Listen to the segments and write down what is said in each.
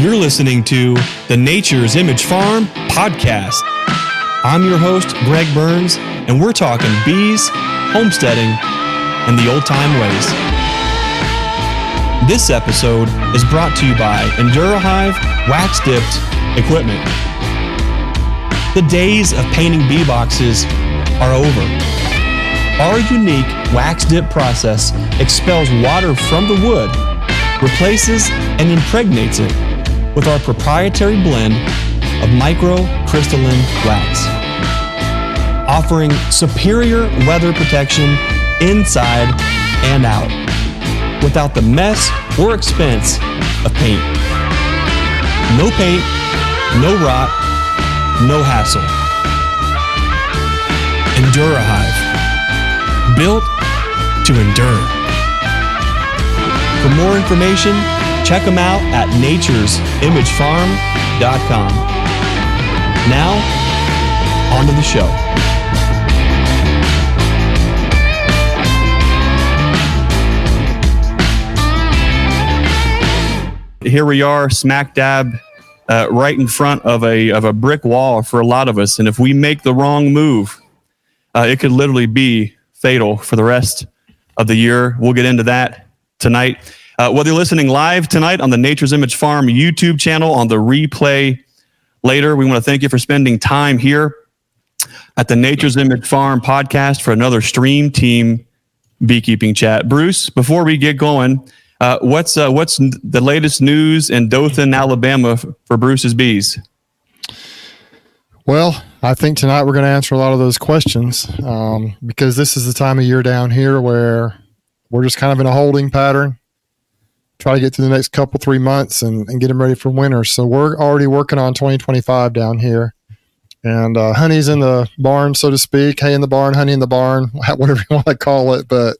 You're listening to the Nature's Image Farm podcast. I'm your host, Greg Burns, and we're talking bees, homesteading, and the old-time ways. This episode is brought to you by EnduraHive wax-dipped equipment. The days of painting bee boxes are over. Our unique wax-dip process expels water from the wood, replaces and impregnates it with our proprietary blend of microcrystalline wax, offering superior weather protection inside and out, without the mess or expense of paint. No paint, no rot, no hassle. EnduraHive, built to endure. For more information, check them out at naturesimagefarm.com. Now, on to the show. Here we are, smack dab, right in front of a brick wall for a lot of us. And if we make the wrong move, it could literally be fatal for the rest of the year. We'll get into that tonight. Whether you're listening live tonight on the Nature's Image Farm YouTube channel, on the replay later, we want to thank you for spending time here at the Nature's Image Farm podcast for another Stream Team Beekeeping Chat. Bruce, before we get going, what's the latest news in Dothan, Alabama for Bruce's bees? Well, I think tonight we're going to answer a lot of those questions because this is the time of year down here where we're just kind of in a holding pattern. Try to get through the next couple, 3 months and get them ready for winter. So we're already working on 2025 down here. And honey's in the barn, so to speak. Hay in the barn, honey in the barn, whatever you want to call it. But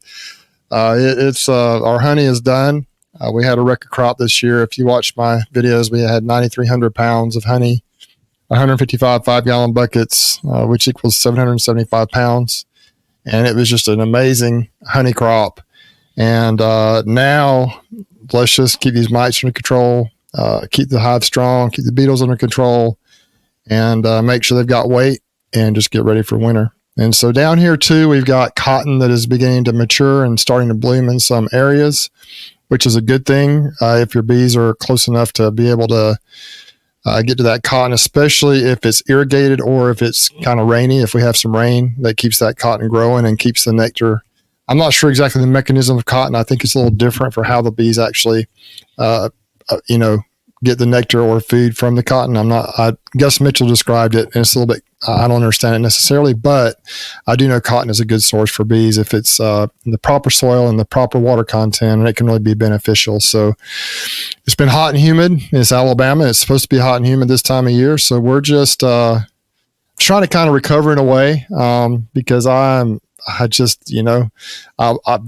it's our honey is done. We had a record crop this year. If you watched my videos, we had 9,300 pounds of honey, 155 5-gallon buckets, which equals 775 pounds. And it was just an amazing honey crop. And now let's just keep these mites under control, keep the hive strong, keep the beetles under control, and make sure they've got weight and just get ready for winter. And so down here too, we've got cotton that is beginning to mature and starting to bloom in some areas, which is a good thing if your bees are close enough to be able to get to that cotton, especially if it's irrigated or if it's kind of rainy. If we have some rain, that keeps that cotton growing and keeps the nectar. I'm not sure exactly the mechanism of cotton. I think it's a little different for how the bees actually, get the nectar or food from the cotton. Gus Mitchell described it, and it's a little bit, I don't understand it necessarily, but I do know cotton is a good source for bees if it's in the proper soil and the proper water content, and it can really be beneficial. So it's been hot and humid. It's Alabama. It's supposed to be hot and humid this time of year. So we're just trying to kind of recover in a way because I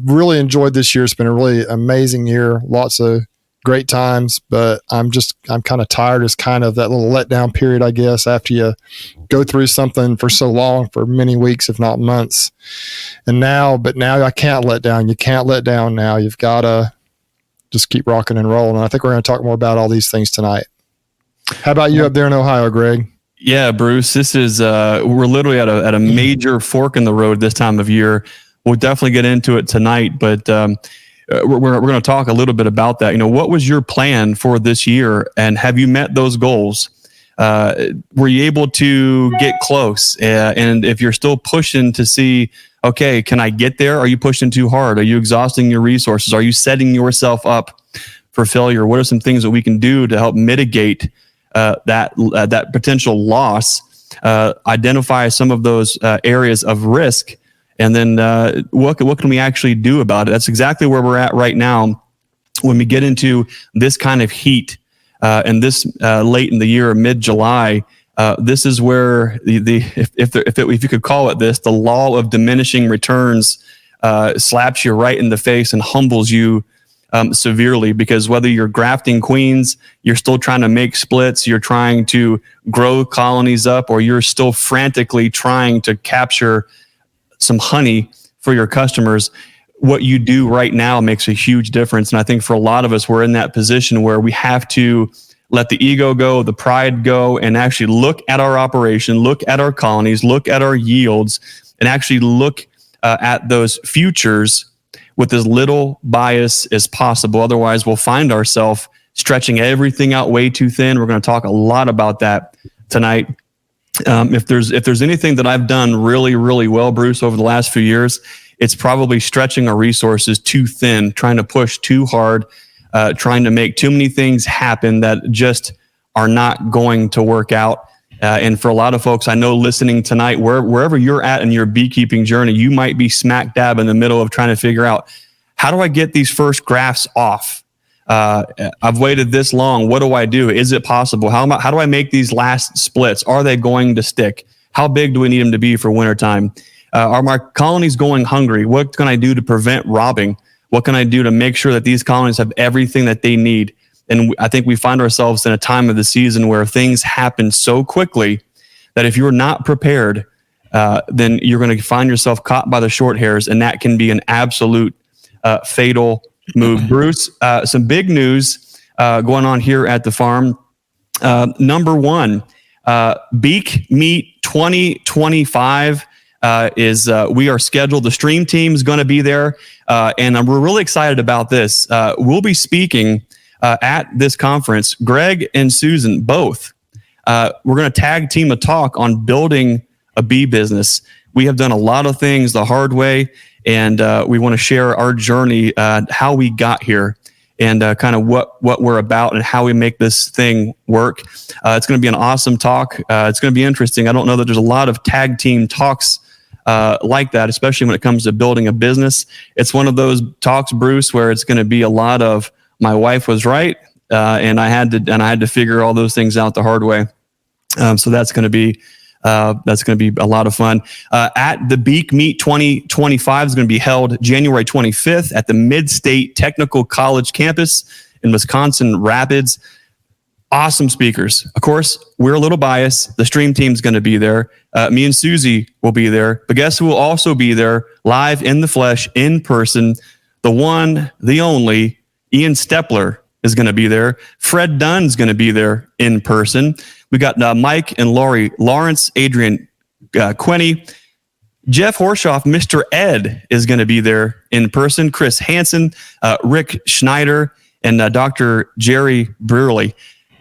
really enjoyed this year. It's been a really amazing year. Lots of great times, but I'm kind of tired. It's kind of that little letdown period, I guess, after you go through something for so long, for many weeks, if not months. But now I can't let down. You can't let down now. You've got to just keep rocking and rolling. And I think we're going to talk more about all these things tonight. How about you up there in Ohio, Greg? Yeah, Bruce, this is, we're literally at a major fork in the road this time of year. We'll definitely get into it tonight, but we're going to talk a little bit about that. What was your plan for this year, and have you met those goals? Were you able to get close? And if you're still pushing to see, okay, can I get there? Are you pushing too hard? Are you exhausting your resources? Are you setting yourself up for failure? What are some things that we can do to help mitigate that potential loss? Identify some of those areas of risk. And then what can we actually do about it? That's exactly where we're at right now. When we get into this kind of heat and this late in the year, mid-July, this is where if you could call it this, the law of diminishing returns slaps you right in the face and humbles you severely, because whether you're grafting queens, you're still trying to make splits, you're trying to grow colonies up, or you're still frantically trying to capture some honey for your customers, what you do right now makes a huge difference. And I think for a lot of us, we're in that position where we have to let the ego go, the pride go, and actually look at our operation, look at our colonies, look at our yields, and actually look at those futures with as little bias as possible. Otherwise, we'll find ourselves stretching everything out way too thin. We're going to talk a lot about that tonight. If there's anything that I've done really, really well, Bruce, over the last few years, it's probably stretching our resources too thin, trying to push too hard, trying to make too many things happen that just are not going to work out. And for a lot of folks, I know listening tonight, wherever you're at in your beekeeping journey, you might be smack dab in the middle of trying to figure out, how do I get these first grafts off? I've waited this long. What do I do? Is it possible? How do I make these last splits? Are they going to stick? How big do we need them to be for wintertime? Are my colonies going hungry? What can I do to prevent robbing? What can I do to make sure that these colonies have everything that they need? And I think we find ourselves in a time of the season where things happen so quickly that if you're not prepared, then you're going to find yourself caught by the short hairs, and that can be an absolute fatal move. Bruce, some big news going on here at the farm. Number one, Beak Meet 2025 we are scheduled. The stream team is going to be there, and we're really excited about this. We'll be speaking at this conference. Greg and Susan, both. We're going to tag team a talk on building a bee business. We have done a lot of things the hard way, and we want to share our journey, how we got here, and kind of what we're about and how we make this thing work. It's going to be an awesome talk. It's going to be interesting. I don't know that there's a lot of tag team talks like that, especially when it comes to building a business. It's one of those talks, Bruce, where it's going to be a lot of my wife was right, and I had to figure all those things out the hard way. So that's going to be a lot of fun. At the Beak Meet 2025 is going to be held January 25th at the Mid-State Technical College campus in Wisconsin Rapids. Awesome speakers. Of course, we're a little biased. The stream team's going to be there. Me and Susie will be there. But guess who will also be there live in the flesh, in person? The one, the only, Ian Stepler is going to be there. Fred Dunn's going to be there in person. We got Mike and Laurie Lawrence, Adrian Quinney, Jeff Horshoff, Mr. Ed is going to be there in person. Chris Hansen, Rick Schneider, and Dr. Jerry Brewerly.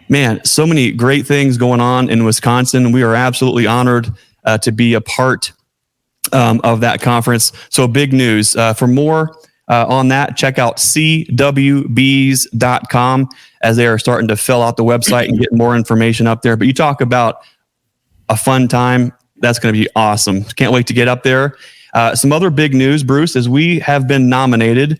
Man, so many great things going on in Wisconsin. We are absolutely honored to be a part of that conference. So big news. For more on that, check out cwbees.com as they are starting to fill out the website and get more information up there. But you talk about a fun time. That's going to be awesome. Can't wait to get up there. Some other big news, Bruce, is we have been nominated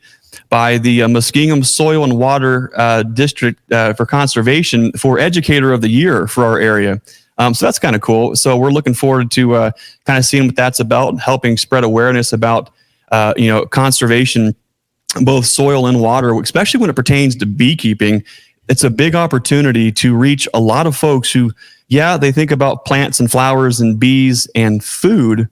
by the Muskingum Soil and Water District for Conservation for Educator of the Year for our area. So that's kind of cool. So we're looking forward to kind of seeing what that's about, helping spread awareness about conservation, both soil and water, especially when it pertains to beekeeping. It's a big opportunity to reach a lot of folks who, they think about plants and flowers and bees and food,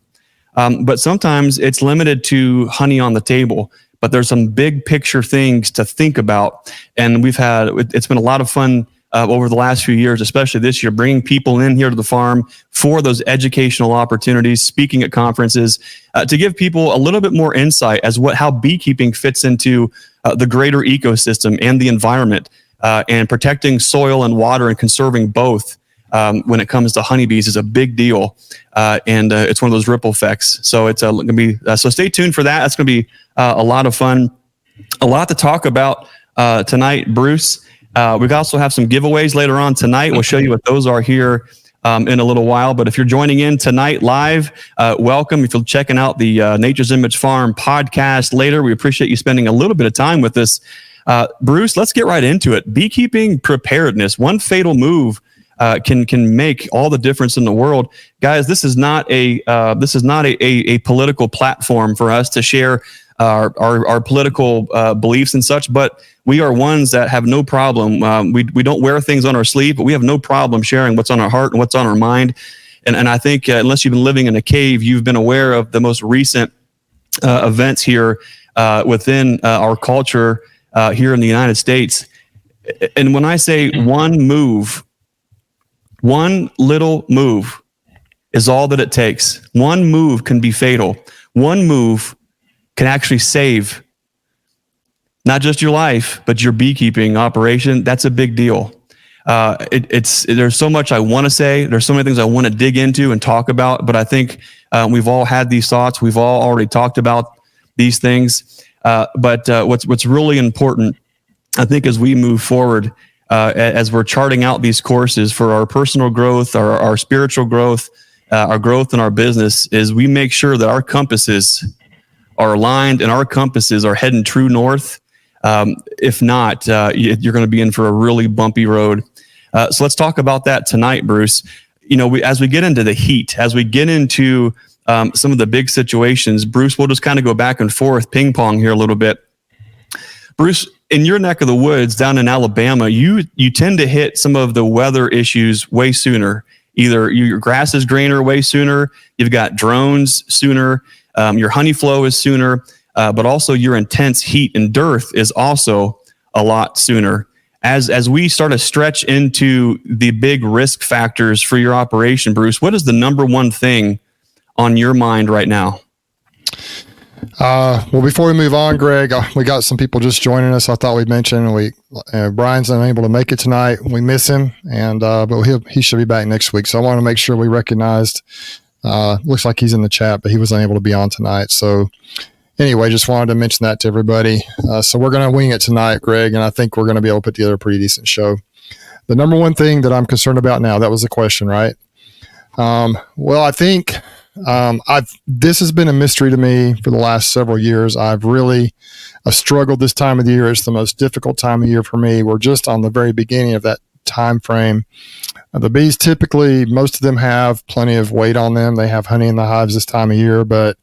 but sometimes it's limited to honey on the table. But there's some big picture things to think about. And it's been a lot of fun over the last few years, especially this year, bringing people in here to the farm for those educational opportunities, speaking at conferences, to give people a little bit more insight as how beekeeping fits into the greater ecosystem and the environment, and protecting soil and water and conserving both when it comes to honeybees is a big deal. And it's one of those ripple effects. So it's going to be, so stay tuned for that. That's going to be a lot of fun, a lot to talk about tonight, Bruce. We also have some giveaways later on tonight. We'll show you what those are here in a little while. But if you're joining in tonight live, welcome. If you're checking out the Nature's Image Farm podcast later, we appreciate you spending a little bit of time with us. Bruce, let's get right into it. Beekeeping preparedness. One fatal move can make all the difference in the world, guys. This is not a political platform for us to share our political beliefs and such, but we are ones that have no problem. We don't wear things on our sleeve, but we have no problem sharing what's on our heart and what's on our mind. And I think unless you've been living in a cave, you've been aware of the most recent events here within our culture here in the United States. And when I say one move, one little move is all that it takes. One move can be fatal. One move can actually save not just your life, but your beekeeping operation. That's a big deal. There's so much I want to say. There's so many things I want to dig into and talk about, but I think we've all had these thoughts. We've all already talked about these things. But what's really important, I think, as we move forward, as we're charting out these courses for our personal growth, our spiritual growth, our growth in our business, is we make sure that our compasses are aligned and our compasses are heading true north. If not, you're going to be in for a really bumpy road. So let's talk about that tonight, Bruce. As we get into the heat, as we get into some of the big situations, Bruce, we'll just kind of go back and forth, ping pong here a little bit. Bruce, in your neck of the woods down in Alabama, you tend to hit some of the weather issues way sooner. Either your grass is greener way sooner, you've got drones sooner, your honey flow is sooner, but also your intense heat and dearth is also a lot sooner. As we start to stretch into the big risk factors for your operation, Bruce, what is the number one thing on your mind right now? Well, before we move on, Greg, we got some people just joining us. I thought we'd mention Brian's unable to make it tonight. We miss him, but he should be back next week. So I want to make sure we recognized. Looks like he's in the chat, but he was unable to be on tonight. So anyway, just wanted to mention that to everybody. So we're going to wing it tonight, Greg, and I think we're going to be able to put together a pretty decent show. The number one thing that I'm concerned about now, that was the question, right? Well, I think this has been a mystery to me for the last several years. I've struggled this time of the year. It's the most difficult time of year for me. We're just on the very beginning of that time frame. The bees typically, most of them have plenty of weight on them. They have honey in the hives this time of year, but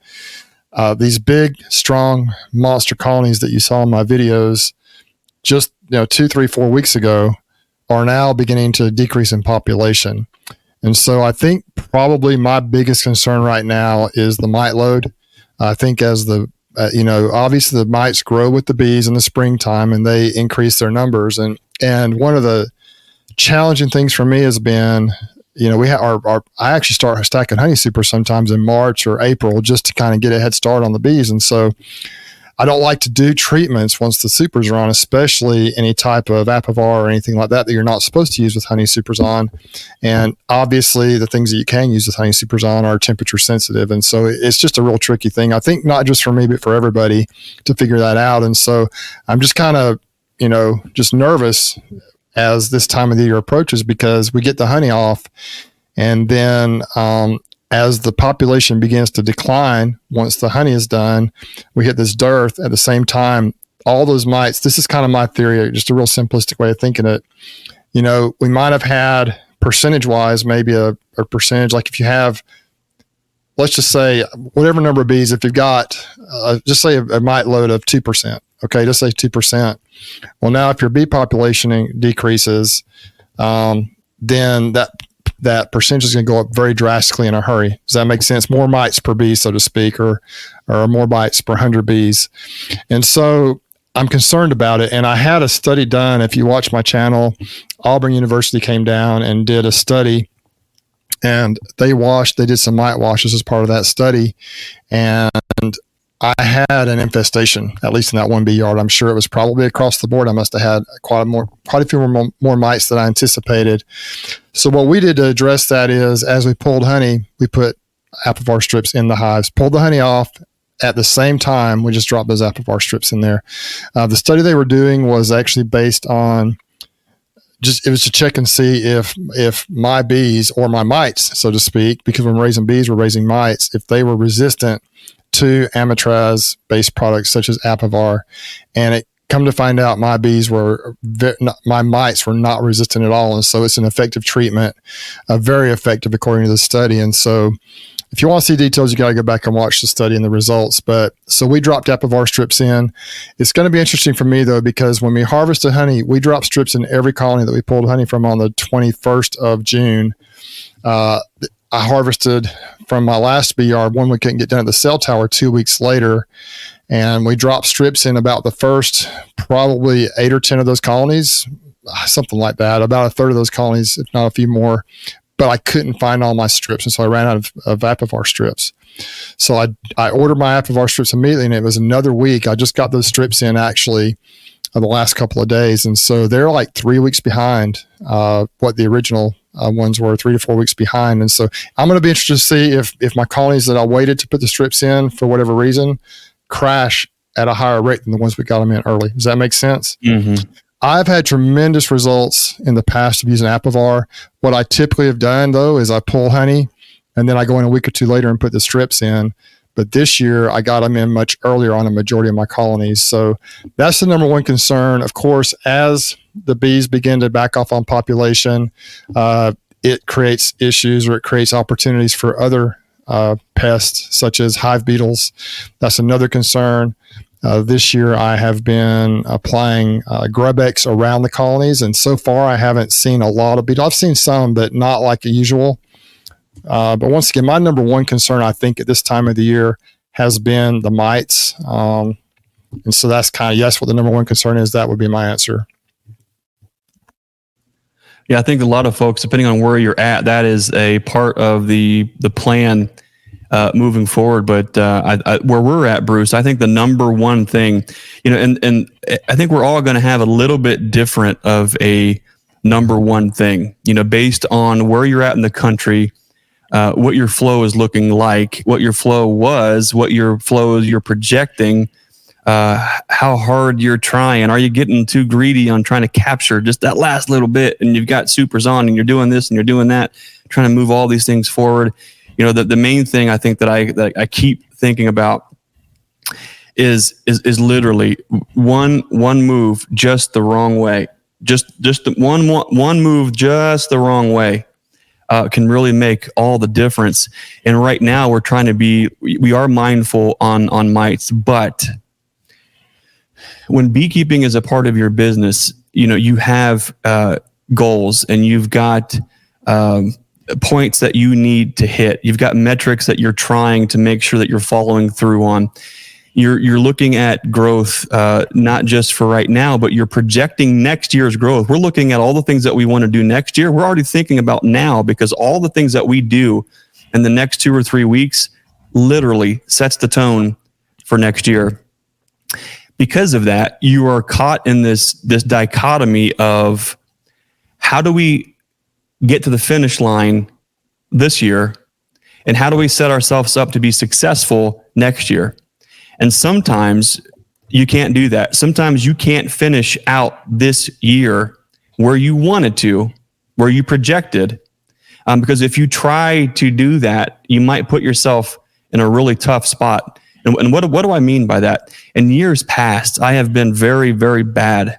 these big, strong monster colonies that you saw in my videos just 2, 3, 4 weeks ago are now beginning to decrease in population. And so I think probably my biggest concern right now is the mite load. I think as obviously the mites grow with the bees in the springtime and they increase their numbers. And one of the challenging things for me has been, I actually start stacking honey super sometimes in March or April just to kind of get a head start on the bees. And so I don't like to do treatments once the supers are on, especially any type of Apivar or anything like that you're not supposed to use with honey supers on. And obviously the things that you can use with honey supers on are temperature sensitive. And so it's just a real tricky thing. I think not just for me, but for everybody to figure that out. And so I'm just kind of, just nervous as this time of the year approaches because we get the honey off and then, as the population begins to decline, once the honey is done, we hit this dearth. At the same time, all those mites, this is kind of my theory, just a real simplistic way of thinking it. We might have had percentage-wise, maybe a percentage, like if you have, let's just say, whatever number of bees, if you've got, just say a mite load of 2%, okay, just say 2%. Well, now if your bee population decreases, then that percentage is going to go up very drastically in a hurry. Does that make sense? More mites per bee, so to speak, or more bites per 100 bees. And so I'm concerned about it. And I had a study done. If you watch my channel, Auburn University came down and did a study, and they did some mite washes as part of that study. And I had an infestation, at least in that one bee yard. I'm sure it was probably across the board. I must have had quite a few more mites than I anticipated. So what we did to address that is, as we pulled honey, we put Apivar strips in the hives, pulled the honey off. At the same time, we just dropped those Apivar strips in there. The study they were doing was actually based on it was to check and see if my bees, or my mites, so to speak, because when we're raising bees, we're raising mites, if they were resistant to amitraz-based products such as Apivar. And it come to find out my mites were not resistant at all. And so it's an effective treatment, very effective according to the study. And so if you want to see details, you got to go back and watch the study and the results. But so we dropped Apivar strips in. It's going to be interesting for me though, because when we harvested honey, we dropped strips in every colony that we pulled honey from on the 21st of June. I harvested from my last bee yard one we couldn't get done at the cell tower 2 weeks later. And we dropped strips in about the first probably 8 or 10 of those colonies, something like that, about a third of those colonies, if not a few more. But I couldn't find all my strips, and so I ran out of Apivar strips. So I ordered my Apivar strips immediately, and it was another week. I just got those strips in actually the last couple of days, and so they're like 3 weeks behind what the original ones were, 3 to 4 weeks behind. And so I'm going to be interested to see if my colonies that I waited to put the strips in for whatever reason crash at a higher rate than the ones we got them in early. Does that make sense? Mm-hmm. I've had tremendous results in the past of using Apivar. What I typically have done, though, is I pull honey, and then I go in a week or two later and put the strips in. But this year, I got them in much earlier on a majority of my colonies. So that's the number one concern. Of course, as the bees begin to back off on population, it creates issues, or it creates opportunities for other pests, such as hive beetles. That's another concern. This year, I have been applying Grub-X around the colonies, and so far, I haven't seen a lot of beetles. I've seen some, but not like usual. But once again, my number one concern, I think, at this time of the year has been the mites. And so that's kind of, yes, what the number one concern is. That would be my answer. Yeah, I think a lot of folks, depending on where you're at, that is a part of the plan moving forward. But where we're at, Bruce, I think the number one thing, and I think we're all going to have a little bit different of a number one thing, based on where you're at in the country, what your flow is looking like, what your flow was, what your flow is you're projecting, how hard you're trying. Are you getting too greedy on trying to capture just that last little bit, and you've got supers on and you're doing this and you're doing that, trying to move all these things forward? The main thing I think that I keep thinking about is literally one move just the wrong way. Just the one move just the wrong way can really make all the difference. And right now we are mindful on mites, but when beekeeping is a part of your business, you have goals, and you've got points that you need to hit. You've got metrics that you're trying to make sure that you're following through on. You're looking at growth, not just for right now, but you're projecting next year's growth. We're looking at all the things that we want to do next year. We're already thinking about now, because all the things that we do in the next 2 or 3 weeks literally sets the tone for next year. Because of that, you are caught in this dichotomy of, how do we get to the finish line this year, and how do we set ourselves up to be successful next year? And sometimes you can't do that. Sometimes you can't finish out this year where you wanted to, where you projected, because if you try to do that, you might put yourself in a really tough spot. And what do I mean by that? In years past, I have been very, very bad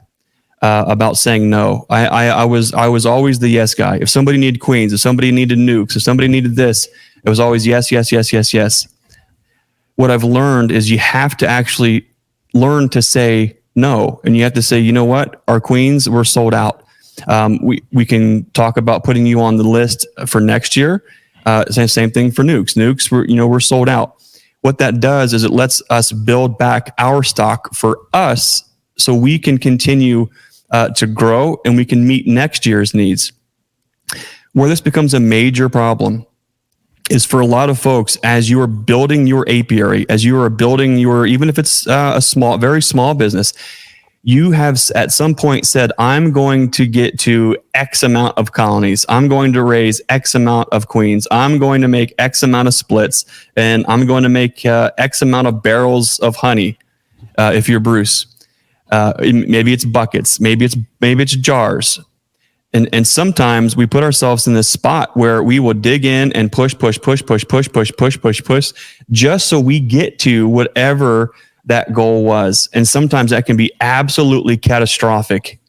about saying no. I was always the yes guy. If somebody needed queens, if somebody needed nukes, if somebody needed this, it was always yes, yes, yes, yes, yes. What I've learned is you have to actually learn to say no, and you have to say, you know what, our queens, we're sold out. We can talk about putting you on the list for next year. Same thing for nukes. Nukes, we're sold out. What that does is it lets us build back our stock for us, so we can continue to grow, and we can meet next year's needs. Where this becomes a major problem is for a lot of folks, as you are building your apiary, as you are building even if it's a very small business, you have at some point said, I'm going to get to X amount of colonies. I'm going to raise X amount of queens. I'm going to make X amount of splits, and I'm going to make X amount of barrels of honey. If you're Bruce, maybe it's buckets, maybe it's jars. And sometimes we put ourselves in this spot where we will dig in and push, just so we get to whatever that goal was. And sometimes that can be absolutely catastrophic.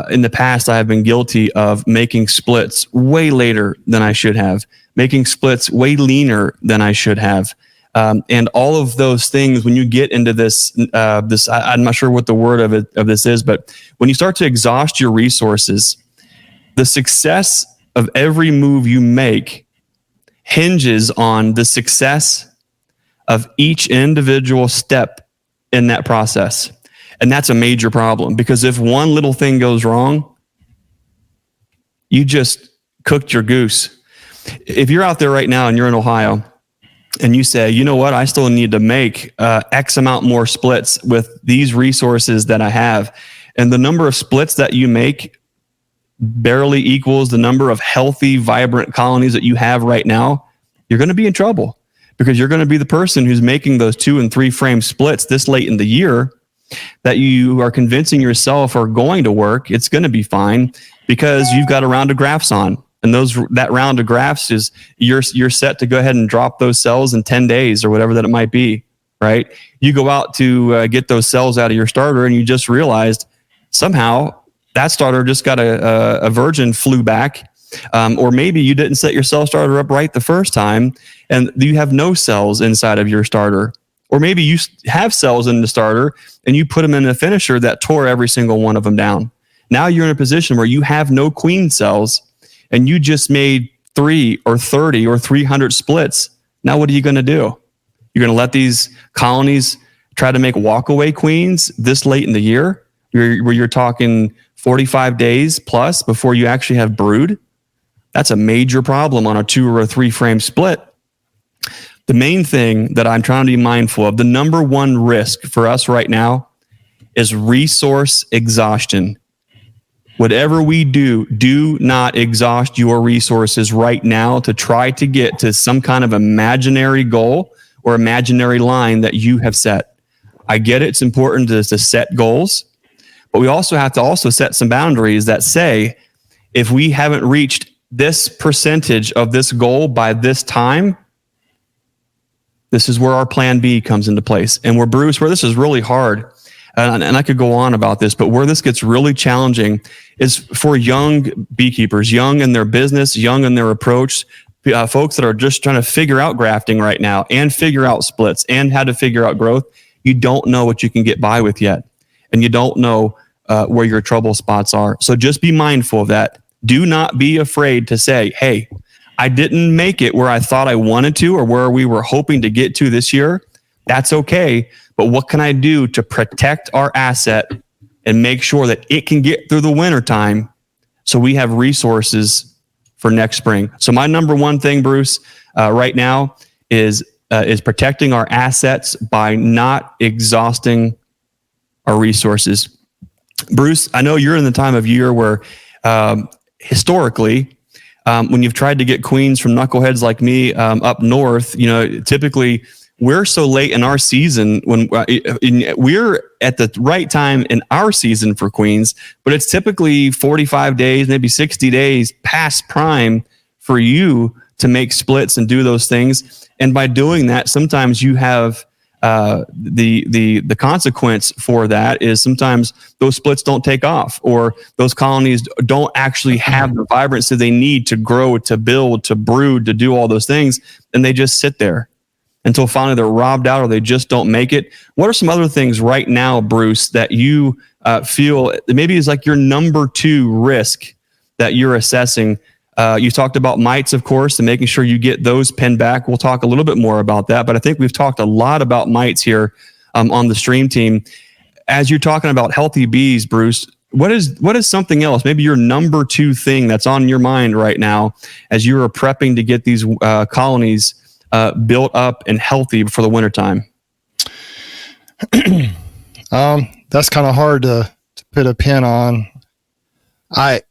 In the past, I have been guilty of making splits way later than I should have, making splits way leaner than I should have. And all of those things, when you get into this, I'm not sure what the word of this is, but when you start to exhaust your resources, the success of every move you make hinges on the success of each individual step in that process. And that's a major problem, because if one little thing goes wrong, you just cooked your goose. If you're out there right now and you're in Ohio and you say, you know what, I still need to make X amount more splits with these resources that I have, and the number of splits that you make barely equals the number of healthy, vibrant colonies that you have right now, you're going to be in trouble, because you're going to be the person who's making those 2 and 3 frame splits this late in the year that you are convincing yourself are going to work. It's going to be fine because you've got a round of grafts on. And that round of grafts is you're set to go ahead and drop those cells in 10 days or whatever that it might be, right? You go out to get those cells out of your starter, and you just realized somehow that starter just got a virgin flu back. Or maybe you didn't set your cell starter up right the first time, and you have no cells inside of your starter. Or maybe you have cells in the starter and you put them in a finisher that tore every single one of them down. Now you're in a position where you have no queen cells, and you just made 3 or 30 or 300 splits. Now what are you going to do? You're going to let these colonies try to make walkaway queens this late in the year, where you're talking 45 days plus before you actually have brood? That's a major problem on a 2 or a 3 frame split. The main thing that I'm trying to be mindful of, the number one risk for us right now, is resource exhaustion. Whatever we do not exhaust your resources right now to try to get to some kind of imaginary goal or imaginary line that you have set. I get it. It's important to set goals, but we also have to set some boundaries that say, if we haven't reached this percentage of this goal by this time, this is where our plan B comes into place. And where this is really hard, and I could go on about this, but where this gets really challenging is for young beekeepers, young in their business, young in their approach, folks that are just trying to figure out grafting right now and figure out splits and how to figure out growth. You don't know what you can get by with yet, and you don't know where your trouble spots are. So just be mindful of that. Do not be afraid to say, hey, I didn't make it where I thought I wanted to or where we were hoping to get to this year. That's okay. But what can I do to protect our asset and make sure that it can get through the winter time so we have resources for next spring? So my number one thing, Bruce, right now is protecting our assets by not exhausting our resources. Bruce, I know you're in the time of year where historically, when you've tried to get queens from knuckleheads like me up north, typically we're so late in our season when we're at the right time in our season for queens, but it's typically 45 days, maybe 60 days past prime for you to make splits and do those things. And by doing that, sometimes you have the consequence for that is sometimes those splits don't take off, or those colonies don't actually have the vibrancy they need to grow, to build, to brood, to do all those things. And they just sit there until finally they're robbed out or they just don't make it. What are some other things right now, Bruce, that you feel maybe is like your number 2 risk that you're assessing? You talked about mites, of course, and making sure you get those pinned back. We'll talk a little bit more about that, but I think we've talked a lot about mites here on the stream team. As you're talking about healthy bees, Bruce, what is something else, maybe your number 2 thing that's on your mind right now as you are prepping to get these colonies built up and healthy for the wintertime? That's kind of hard to put a pin on.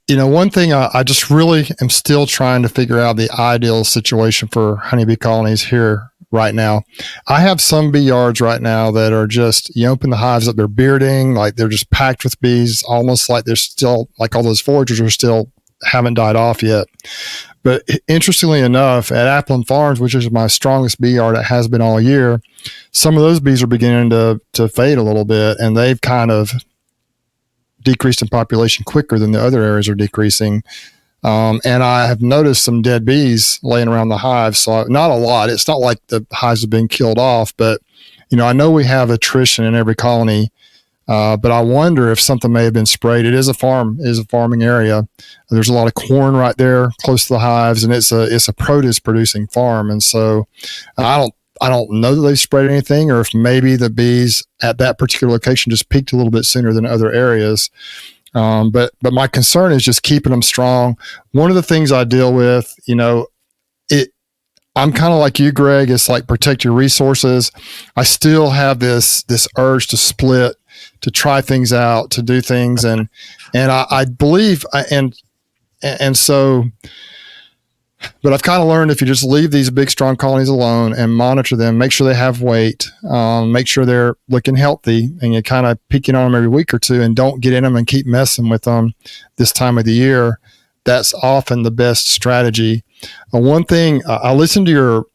One thing I just really am still trying to figure out the ideal situation for honeybee colonies here right now. I have some bee yards right now that are just, you open the hives up, they're bearding, like they're just packed with bees, almost like they're still, like all those foragers are still haven't died off yet. But interestingly enough, at Applin Farms, which is my strongest bee yard, it has been all year, some of those bees are beginning to fade a little bit, and they've kind of decreased in population quicker than the other areas are decreasing. And I have noticed some dead bees laying around the hive. So not a lot. It's not like the hives have been killed off, but I know we have attrition in every colony. But I wonder if something may have been sprayed. It is a farming area. There's a lot of corn right there close to the hives, and it's a produce producing farm. And so I I don't know that they've spread anything, or if maybe the bees at that particular location just peaked a little bit sooner than other areas. But my concern is just keeping them strong. One of the things I deal with, I'm kind of like you, Greg. It's like protect your resources. I still have this urge to split, to try things out, to do things, and I believe and so. But I've kind of learned if you just leave these big, strong colonies alone and monitor them, make sure they have weight, make sure they're looking healthy, and you kind of peeking on them every week or two, and don't get in them and keep messing with them this time of the year. That's often the best strategy. One thing I listened to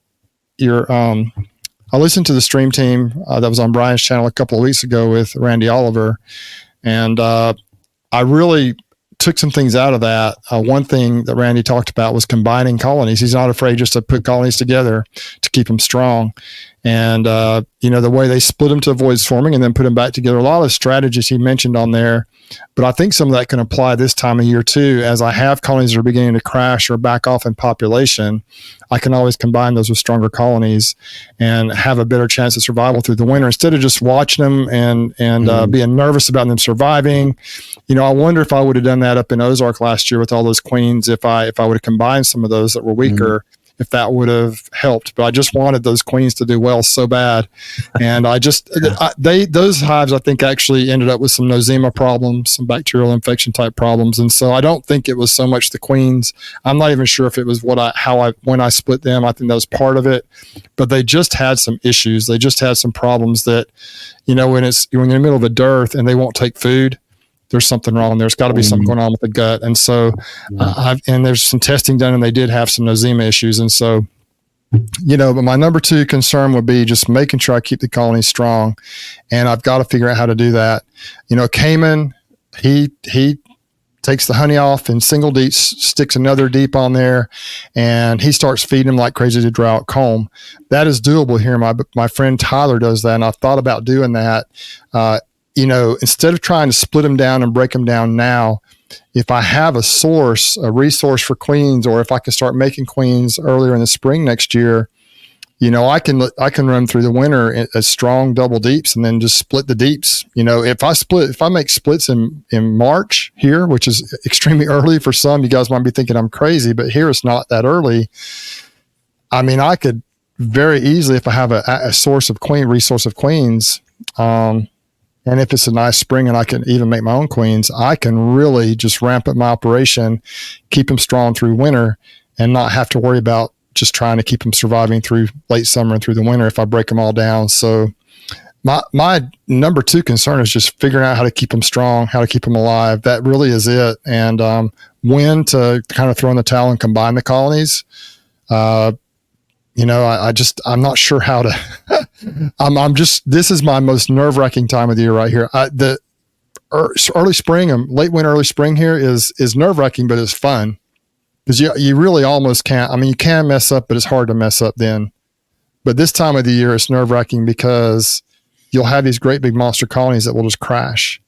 I listened to the stream team that was on Brian's channel a couple of weeks ago with Randy Oliver, and I really took some things out of that. One thing that Randy talked about was combining colonies. He's not afraid just to put colonies together to keep them strong. And, the way they split them to avoid swarming and then put them back together, a lot of strategies he mentioned on there. But I think some of that can apply this time of year too. As I have colonies that are beginning to crash or back off in population, I can always combine those with stronger colonies and have a better chance of survival through the winter instead of just watching them and being nervous about them surviving. I wonder if I would have done that up in Ozark last year with all those queens, if I would have combined some of those that were weaker, if that would have helped. But I just wanted those queens to do well so bad. And those hives, I think, actually ended up with some nosema problems, some bacterial infection type problems. And so I don't think it was so much the queens. I'm not even sure if it was when I split them. I think that was part of it, but they just had some issues. They just had some problems that, when you're in the middle of a dearth and they won't take food, there's something wrong. There's got to be something going on with the gut. And so, and there's some testing done, and they did have some nosema issues. And so, but my number 2 concern would be just making sure I keep the colony strong. And I've got to figure out how to do that. Cayman, he takes the honey off in single deep, sticks another deep on there, and he starts feeding them like crazy to draw out comb. That is doable here. My friend Tyler does that, and I've thought about doing that. Instead of trying to split them down and break them down now, if I have a resource for queens, or if I can start making queens earlier in the spring next year, I can run through the winter as strong double deeps and then just split the deeps. If I make splits in March here, which is extremely early for some, you guys might be thinking I'm crazy, but here it's not that early. I mean, I could very easily, if I have a resource of queens, and if it's a nice spring and I can even make my own queens, I can really just ramp up my operation, keep them strong through winter, and not have to worry about just trying to keep them surviving through late summer and through the winter if I break them all down. So my number 2 concern is just figuring out how to keep them strong, how to keep them alive. That really is it. And when to kind of throw in the towel and combine the colonies. I'm not sure how to, this is my most nerve-wracking time of the year right here. The early spring and late winter, early spring here is nerve-wracking, but it's fun because you really almost can't. I mean, you can mess up, but it's hard to mess up then. But this time of the year, it's nerve-wracking because you'll have these great big monster colonies that will just crash.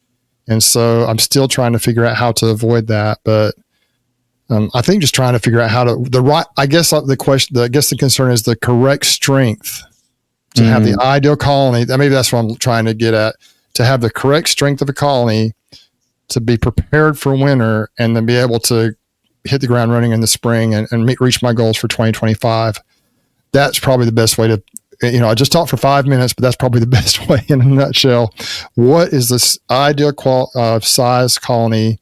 And so I'm still trying to figure out how to avoid that. But I think just trying to figure out how to I guess the concern is the correct strength to have the ideal colony. Maybe that's what I'm trying to get at, to have the correct strength of a colony to be prepared for winter and then be able to hit the ground running in the spring and reach my goals for 2025. That's probably the best way to, I just talked for 5 minutes, but that's probably the best way in a nutshell. What is this ideal size colony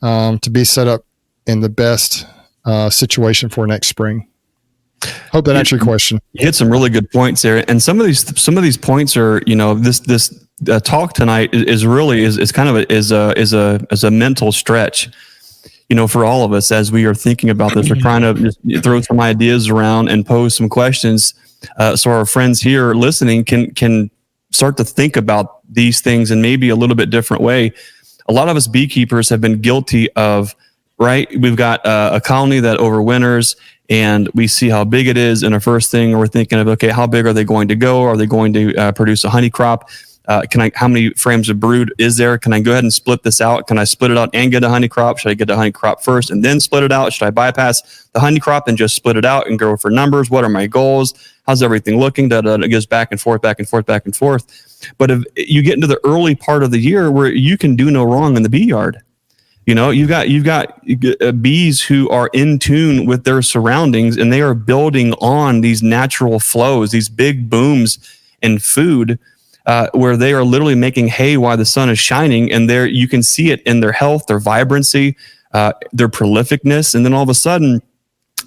to be set up in the best situation for next spring? Hope that answered your question. You hit some really good points there, and some of these points are, this talk tonight is kind of a mental stretch, for all of us as we are thinking about this. We're trying to just throw some ideas around and pose some questions, so our friends here listening can start to think about these things in maybe a little bit different way. A lot of us beekeepers have been guilty of, right? We've got a colony that overwinters, and we see how big it is. And the first thing we're thinking of, okay, how big are they going to go? Are they going to produce a honey crop? How many frames of brood is there? Can I go ahead and split this out? Can I split it out and get a honey crop? Should I get the honey crop first and then split it out? Should I bypass the honey crop and just split it out and go for numbers? What are my goals? how's everything looking? And it goes back and forth, back and forth, back and forth. But if you get into the early part of the year where you can do no wrong in the bee yard, you've got bees who are in tune with their surroundings, and they are building on these natural flows, these big booms in food, where they are literally making hay while the sun is shining. And there you can see it in their health, their vibrancy, their prolificness. And then all of a sudden,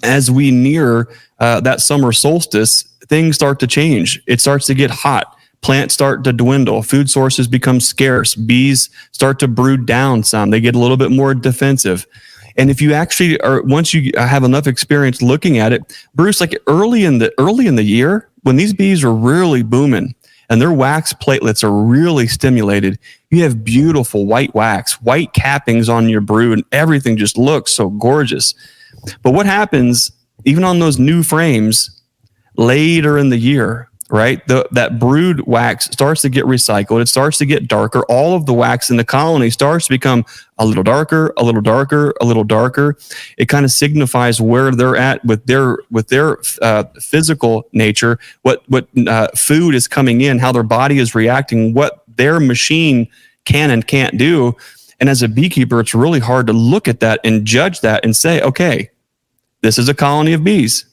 as we near that summer solstice, things start to change. It starts to get hot. Plants start to dwindle. Food sources become scarce. Bees start to brood down some. They get a little bit more defensive. And if you actually once you have enough experience looking at it, Bruce, like early in the year, when these bees are really booming and their wax platelets are really stimulated, you have beautiful white wax, white cappings on your brood, and everything just looks so gorgeous. But what happens, even on those new frames, later in the year, right? That brood wax starts to get recycled. It starts to get darker. All of the wax in the colony starts to become a little darker, a little darker, a little darker. It kind of signifies where they're at with their physical nature, what food is coming in, how their body is reacting, what their machine can and can't do. And as a beekeeper, it's really hard to look at that and judge that and say, okay, this is a colony of bees.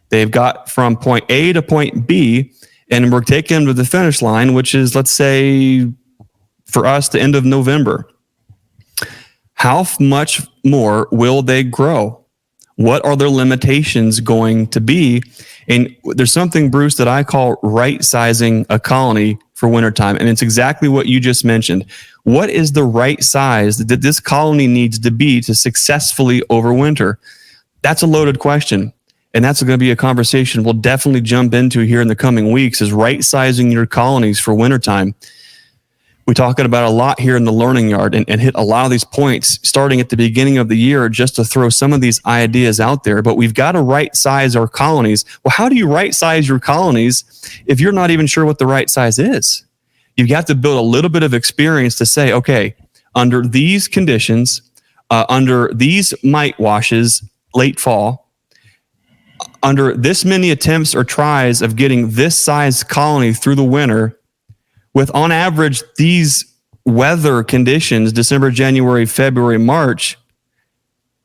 They've got from point A to point B, and we're taking them to the finish line, which is, let's say, for us, the end of November. How much more will they grow? What are their limitations going to be? And there's something, Bruce, that I call right-sizing a colony for wintertime, and it's exactly what you just mentioned. What is the right size that this colony needs to be to successfully overwinter? That's a loaded question. And that's going to be a conversation we'll definitely jump into here in the coming weeks, is right-sizing your colonies for wintertime. We're talking about a lot here in the learning yard and hit a lot of these points starting at the beginning of the year just to throw some of these ideas out there. But we've got to right-size our colonies. Well, how do you right-size your colonies if you're not even sure what the right size is? You've got to build a little bit of experience to say, okay, under these conditions, under these mite washes, late fall, under this many attempts or tries of getting this size colony through the winter, with on average these weather conditions, December, January, February, March,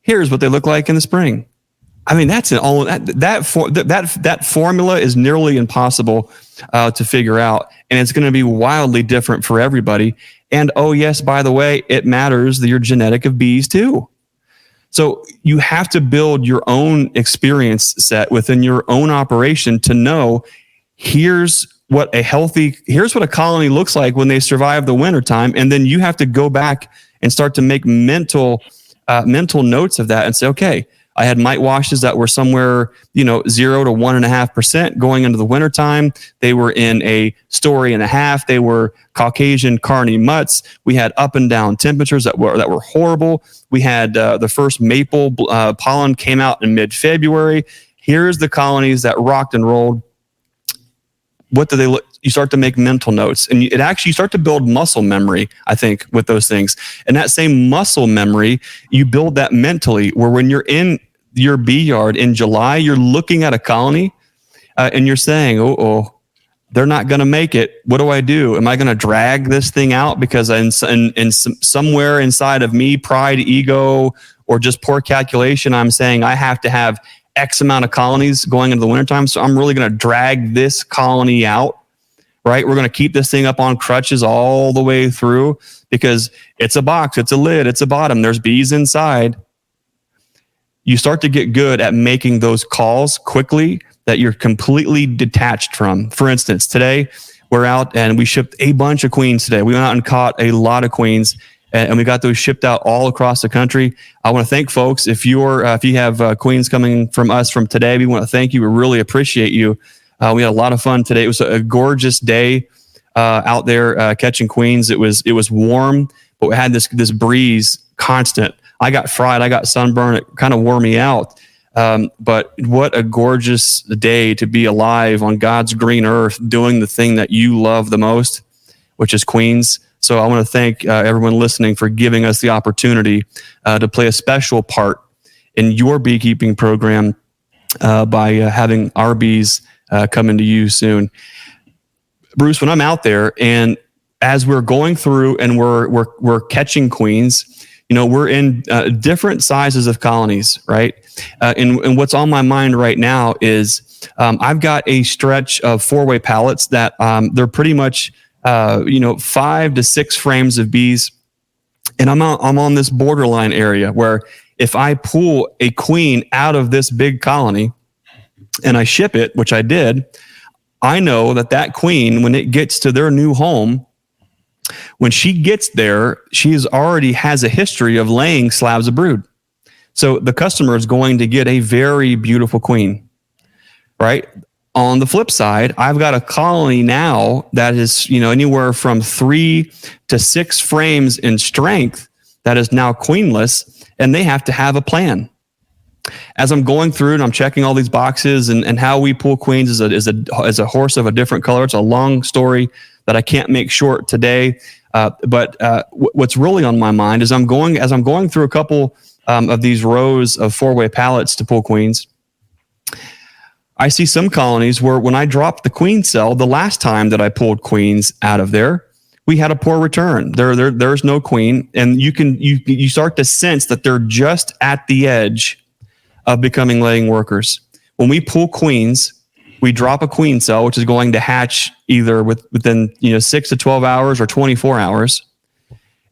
here's what they look like in the spring. I mean, that's that formula is nearly impossible to figure out, and it's going to be wildly different for everybody. And oh yes, by the way, it matters that you're genetic of bees too. So you have to build your own experience set within your own operation to know here's what a colony looks like when they survive the wintertime. And then you have to go back and start to make mental notes of that and say, okay, I had mite washes that were somewhere, 0 to 1.5% going into the wintertime. They were in a story and a half. They were Caucasian carny mutts. We had up and down temperatures that were horrible. We had the first maple pollen came out in mid-February. Here's the colonies that rocked and rolled. What do they look? You start to make mental notes, and you start to build muscle memory, I think, with those things. And that same muscle memory, you build that mentally, where when you're in your bee yard in July, you're looking at a colony and you're saying, oh, they're not going to make it. What do I do? Am I going to drag this thing out because somewhere inside of me, pride, ego, or just poor calculation, I'm saying I have to have X amount of colonies going into the wintertime, so I'm really going to drag this colony out, right? We're going to keep this thing up on crutches all the way through because it's a box, it's a lid, it's a bottom, there's bees inside. You start to get good at making those calls quickly that you're completely detached from. For instance, today we're out and we shipped a bunch of queens today. We went out and caught a lot of queens, and we got those shipped out all across the country. I want to thank folks. If you have queens coming from us from today, we want to thank you. We really appreciate you. We had a lot of fun today. It was a gorgeous day out there catching queens. It was warm, but we had this breeze constant. I got fried. I got sunburned. It kind of wore me out. But what a gorgeous day to be alive on God's green earth, doing the thing that you love the most, which is queens. So I want to thank everyone listening for giving us the opportunity to play a special part in your beekeeping program by having our bees coming to you soon. Bruce, when I'm out there and as we're going through and we're catching queens, we're in different sizes of colonies, right? And what's on my mind right now is I've got a stretch of 4-way pallets that they're pretty much 5 to 6 frames of bees, and I'm on this borderline area where if I pull a queen out of this big colony and I ship it, which I did, I know that queen, when it gets to their new home, when she gets there, she already has a history of laying slabs of brood. So the customer is going to get a very beautiful queen, right? On the flip side, I've got a colony now that is, anywhere from 3 to 6 frames in strength that is now queenless, and they have to have a plan. As I'm going through and I'm checking all these boxes and how we pull queens is a horse of a different color. It's a long story that I can't make short today. But what's really on my mind is as I'm going through a couple of these rows of 4-way pallets to pull queens, I see some colonies where when I dropped the queen cell, the last time that I pulled queens out of there, we had a poor return. There's no queen, and you start to sense that they're just at the edge of becoming laying workers. When we pull queens, we drop a queen cell, which is going to hatch either within 6 to 12 hours or 24 hours.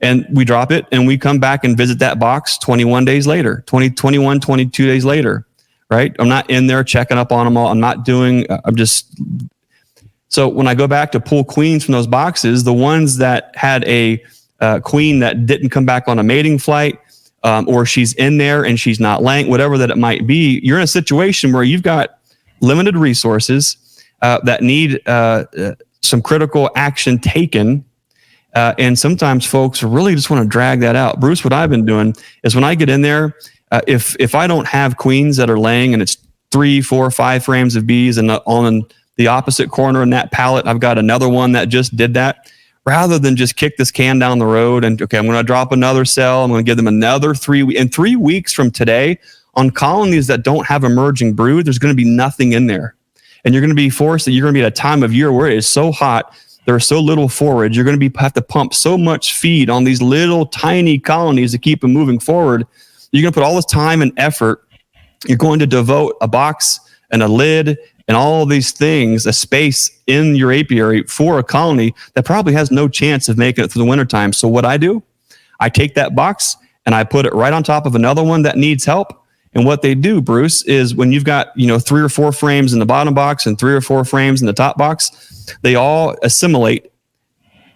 And we drop it and we come back and visit that box 21 days later, 22 days later, right? I'm not in there checking up on them all. So when I go back to pull queens from those boxes, the ones that had a queen that didn't come back on a mating flight, or she's in there and she's not laying, whatever that it might be, you're in a situation where you've got limited resources that need some critical action taken. And sometimes folks really just want to drag that out. Bruce, what I've been doing is when I get in there, if I don't have queens that are laying and it's 3, 4, 5 frames of bees, and on the opposite corner in that pallet, I've got another one that just did that, rather than just kick this can down the road and, okay, I'm going to drop another cell. I'm going to give them another 3 weeks. In 3 weeks from today, on colonies that don't have emerging brood, there's going to be nothing in there. And you're going to be forced that you're going to be at a time of year where it is so hot, there's so little forage, you're going to have to pump so much feed on these little tiny colonies to keep them moving forward. You're going to put all this time and effort. You're going to devote a box and a lid and all of these things, a space in your apiary for a colony that probably has no chance of making it through the wintertime. So what I do, I take that box and I put it right on top of another one that needs help. And what they do, Bruce, is when you've got 3 or 4 frames in the bottom box and 3 or 4 frames in the top box, they all assimilate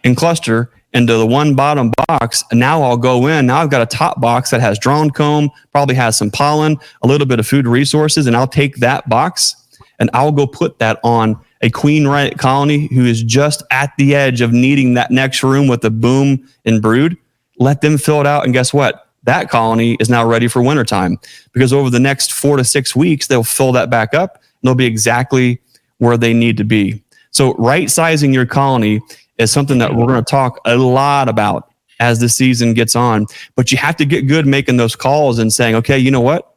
and cluster into the one bottom box. And now I'll go in. Now I've got a top box that has drawn comb, probably has some pollen, a little bit of food resources, and I'll take that box and I'll go put that on a queen right colony who is just at the edge of needing that next room with a boom and brood. Let them fill it out, and guess what? That colony is now ready for wintertime, because over the next 4 to 6 weeks, they'll fill that back up and they'll be exactly where they need to be. So right sizing your colony is something that we're going to talk a lot about as the season gets on, but you have to get good making those calls and saying, okay, you know what?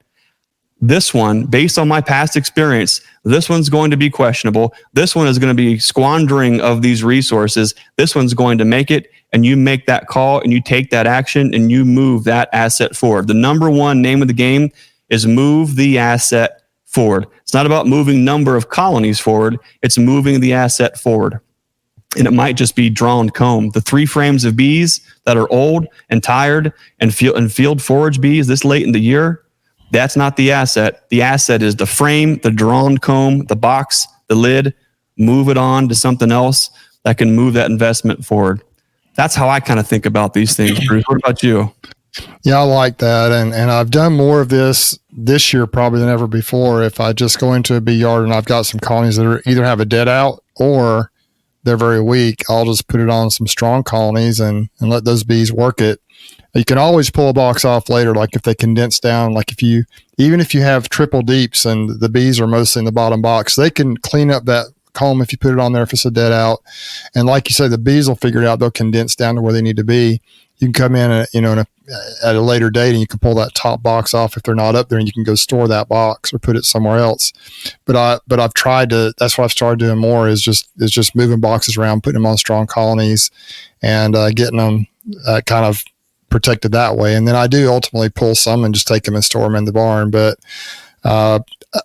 This one, based on my past experience, this one's going to be questionable. This one is going to be squandering of these resources. This one's going to make it, and you make that call and you take that action and you move that asset forward. The number one name of the game is move the asset forward. It's not about moving number of colonies forward. It's moving the asset forward. And it might just be drawn comb. The 3 frames of bees that are old and tired and field forage bees this late in the year, that's not the asset. The asset is the frame, the drawn comb, the box, the lid. Move it on to something else that can move that investment forward. That's how I kind of think about these things, Bruce. What about you? Yeah, I like that. And I've done more of this year probably than ever before. If I just go into a bee yard and I've got some colonies that are either have a dead out or they're very weak, I'll just put it on some strong colonies and let those bees work it. You can always pull a box off later, like if they condense down, like even if you have triple deeps and the bees are mostly in the bottom box, they can clean up that comb if you put it on there if it's a dead out. And like you said, the bees will figure it out. They'll condense down to where they need to be. you can come in at a later date and you can pull that top box off if they're not up there, and you can go store that box or put it somewhere else. But I've tried to, that's what I've started doing more is just moving boxes around, putting them on strong colonies, and getting them kind of protected that way. And then I do ultimately pull some and just take them and store them in the barn. But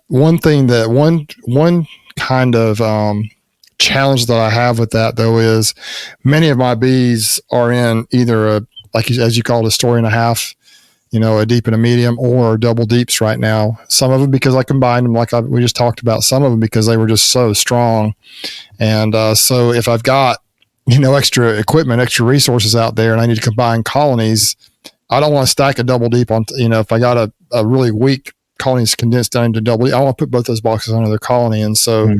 one kind of challenge that I have with that though is many of my bees are in either as you call it, a story and a half, a deep and a medium, or double deeps right now. Some of them because I combined them, we just talked about. Some of them because they were just so strong. And so if I've got extra equipment, extra resources out there, and I need to combine colonies, I don't want to stack a double deep on. If I got a really weak colonies condensed down into double deep, I want to put both those boxes on another colony. And so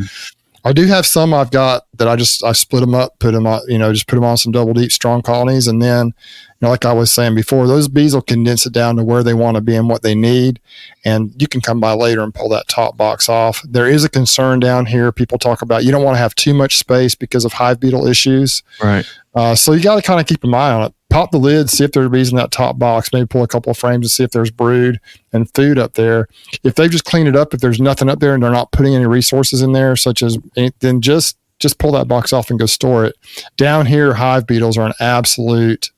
I do have some I've got that I split them up, put them on, just put them on some double deep strong colonies. And then, like I was saying before, those bees will condense it down to where they want to be and what they need. And you can come by later and pull that top box off. There is a concern down here. People talk about, you don't want to have too much space because of hive beetle issues. Right. So you got to kind of keep an eye on it. Pop the lid, see if there are bees in that top box, maybe pull a couple of frames and see if there's brood and food up there. If they've just cleaned it up, if there's nothing up there and they're not putting any resources in there, such as, then just pull that box off and go store it. Down here, hive beetles are an absolute,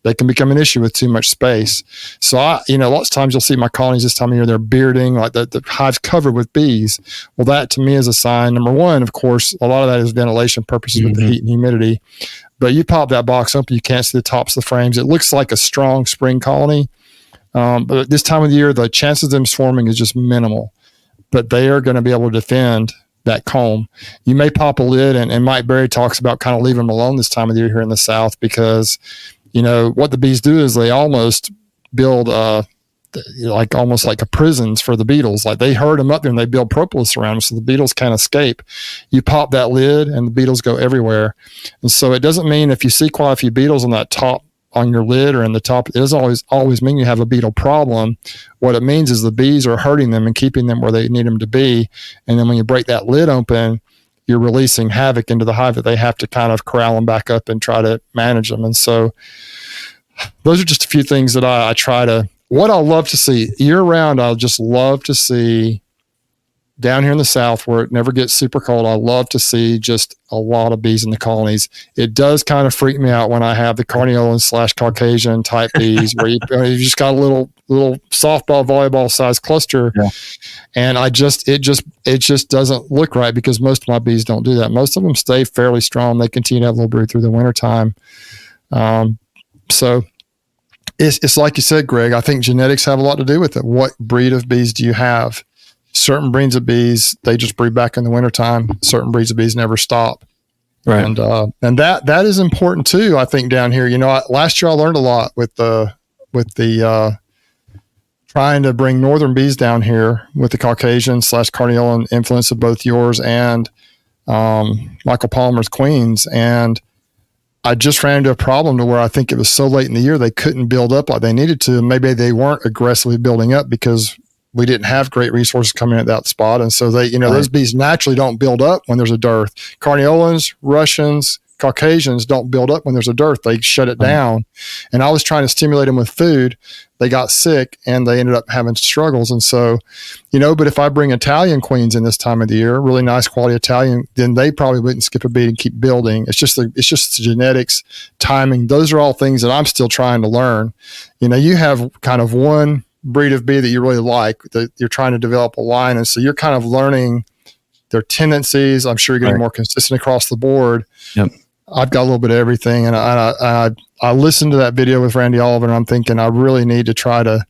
they can become an issue with too much space. So lots of times you'll see my colonies this time of year, they're bearding, like the hive's covered with bees. Well, that to me is a sign. Number one, of course, a lot of that is ventilation purposes with the heat and humidity. But you pop that box up, you can't see the tops of the frames. It looks like a strong spring colony. But at this time of the year, the chances of them swarming is just minimal. But they are going to be able to defend that comb. You may pop a lid, and Mike Berry talks about kind of leaving them alone this time of the year here in the South, because, what the bees do is they almost build almost like a prisons for the beetles. Like they herd them up there and they build propolis around them so the beetles can't escape. You pop that lid and the beetles go everywhere. And so it doesn't mean if you see quite a few beetles on that top, on your lid or in the top, it doesn't always mean you have a beetle problem. What it means is the bees are hurting them and keeping them where they need them to be. And then when you break that lid open, you're releasing havoc into the hive that they have to kind of corral them back up and try to manage them. And so those are just a few things that I try to, what I'll love to see year round, I'll just love to see down here in the South where it never gets super cold. I love to see just a lot of bees in the colonies. It does kind of freak me out when I have the Carniolan / Caucasian type bees where you just got a little softball, volleyball size cluster. Yeah. And it just doesn't look right because most of my bees don't do that. Most of them stay fairly strong. They continue to have a little brood through the wintertime. So it's like you said, Greg, I think genetics have a lot to do with it. What breed of bees do you have? Certain breeds of bees, they just breed back in the wintertime. Certain breeds of bees never stop. Right. And that is important too, I think, down here. Last year I learned a lot with the trying to bring northern bees down here with the Caucasian / Carniolan influence of both yours and Michael Palmer's queens. And I just ran into a problem to where I think it was so late in the year they couldn't build up like they needed to. Maybe they weren't aggressively building up because we didn't have great resources coming at that spot. And so they, those bees naturally don't build up when there's a dearth. Carniolans, Russians, Caucasians don't build up when there's a dearth. They shut it down. And I was trying to stimulate them with food. They got sick and they ended up having struggles. And so, but if I bring Italian queens in this time of the year, really nice quality Italian, then they probably wouldn't skip a beat and keep building. It's just the genetics, timing. Those are all things that I'm still trying to learn. You have kind of one breed of bee that you really like, that you're trying to develop a line. And so you're kind of learning their tendencies. I'm sure you're getting more consistent across the board. Yep. I've got a little bit of everything. And I listened to that video with Randy Oliver, and I'm thinking I really need to try to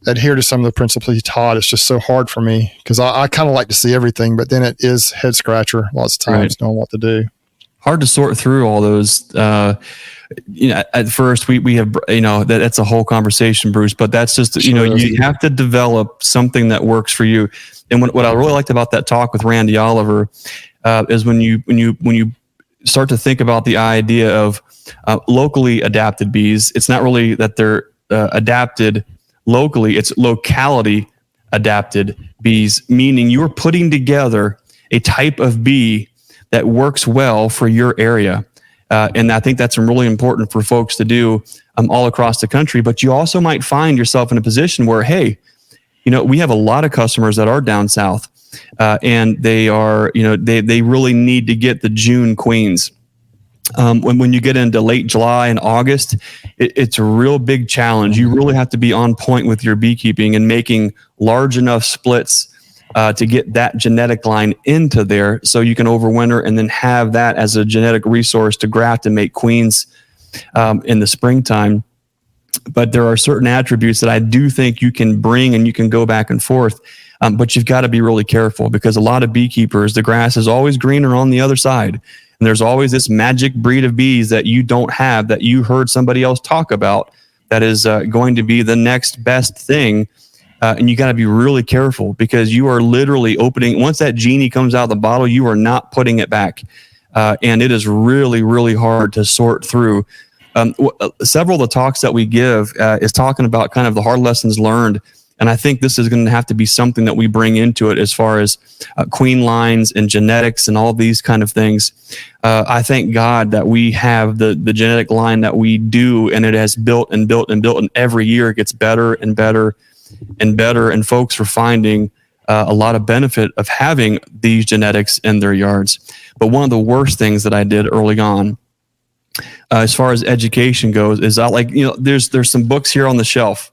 adhere to some of the principles he taught. It's just so hard for me because I kind of like to see everything, but then it is head scratcher lots of times knowing what to do. Hard to sort through all those. At first we have, that's a whole conversation, Bruce, but that's just, you have to develop something that works for you. And what I really liked about that talk with Randy Oliver is when you start to think about the idea of locally adapted bees, it's not really that they're adapted locally, it's locality adapted bees, meaning you're putting together a type of bee that works well for your area. And I think that's really important for folks to do all across the country. But you also might find yourself in a position where, hey, we have a lot of customers that are down south, and they are, they really need to get the June queens. When you get into late July and August, it's a real big challenge. You really have to be on point with your beekeeping and making large enough splits to get that genetic line into there so you can overwinter and then have that as a genetic resource to graft and make queens in the springtime. But there are certain attributes that I do think you can bring and you can go back and forth. But you've got to be really careful, because a lot of beekeepers, the grass is always greener on the other side. And there's always this magic breed of bees that you don't have, that you heard somebody else talk about, that is going to be the next best thing. And you got to be really careful, because you are literally opening, once that genie comes out of the bottle, you are not putting it back. And it is really, really hard to sort through. Several of the talks that we give is talking about kind of the hard lessons learned. And I think this is going to have to be something that we bring into it as far as queen lines and genetics and all these kind of things. I thank God that we have the genetic line that we do, and it has built and built and built, and every year it gets better and better and better. And folks are finding a lot of benefit of having these genetics in their yards. But one of the worst things that I did early on, as far as education goes, is there's some books here on the shelf.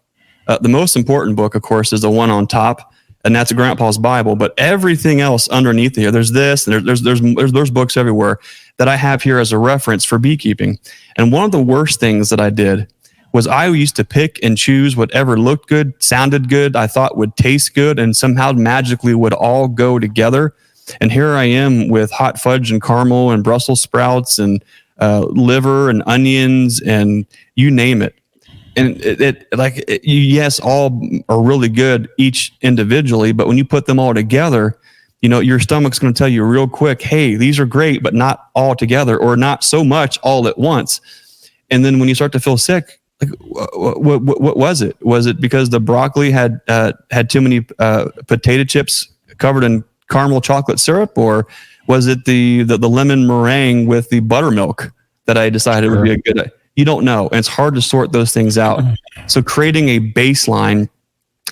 The most important book, of course, is the one on top, and that's Grandpa's Bible. But everything else underneath here, there's this, and there's books everywhere that I have here as a reference for beekeeping. And one of the worst things that I did was I used to pick and choose whatever looked good, sounded good, I thought would taste good, and somehow magically would all go together. And here I am with hot fudge and caramel and Brussels sprouts and liver and onions and you name it. And yes, all are really good each individually, but when you put them all together, your stomach's going to tell you real quick, hey, these are great, but not all together, or not so much all at once. And then when you start to feel sick, like, what was it? Was it because the broccoli had too many potato chips covered in caramel chocolate syrup, or was it the lemon meringue with the buttermilk that I decided would be a good? You don't know. And it's hard to sort those things out. So creating a baseline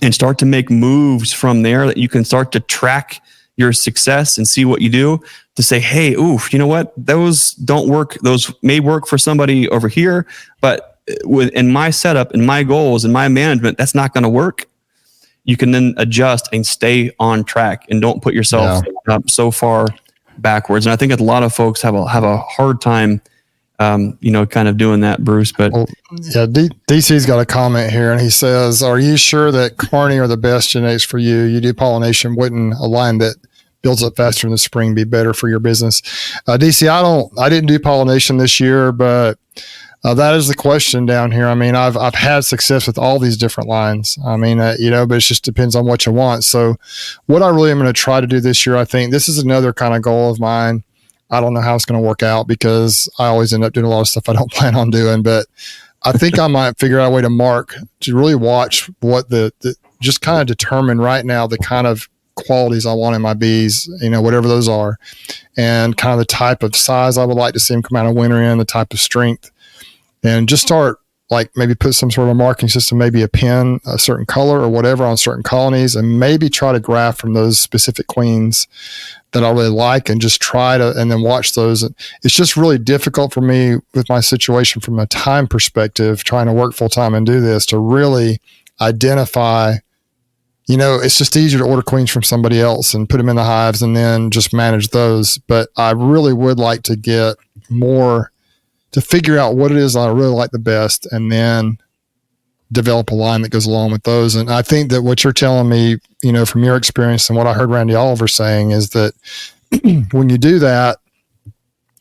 and start to make moves from there that you can start to track your success and see what you do to say, hey, oof, you know what? Those don't work. Those may work for somebody over here, but in my setup and my goals and my management, that's not going to work. You can then adjust and stay on track and don't put yourself up so far backwards. And I think a lot of folks have a hard time kind of doing that, Bruce. But DC's got a comment here, and he says, "Are you sure that Carney are the best genetics for you? You do pollination. Wouldn't a line that builds up faster in the spring be better for your business?" DC, I didn't do pollination this year, but that is the question down here. I mean, I've had success with all these different lines. I mean, but it just depends on what you want. So, what I really am going to try to do this year, I think this is another kind of goal of mine. I don't know how it's going to work out, because I always end up doing a lot of stuff I don't plan on doing, but I think I might figure out a way to really watch what just kind of determine right now the kind of qualities I want in my bees, whatever those are, and kind of the type of size I would like to see them come out of winter in, the type of strength, and just start maybe put some sort of marking system, maybe a pin, a certain color or whatever on certain colonies, and maybe try to graft from those specific queens that I really like, and just and then watch those. It's just really difficult for me with my situation from a time perspective, trying to work full time and do this, to really identify, it's just easier to order queens from somebody else and put them in the hives and then just manage those. But I really would like to get more to figure out what it is I really like the best, and then develop a line that goes along with those. And I think that what you're telling me, from your experience and what I heard Randy Oliver saying, is that when you do that,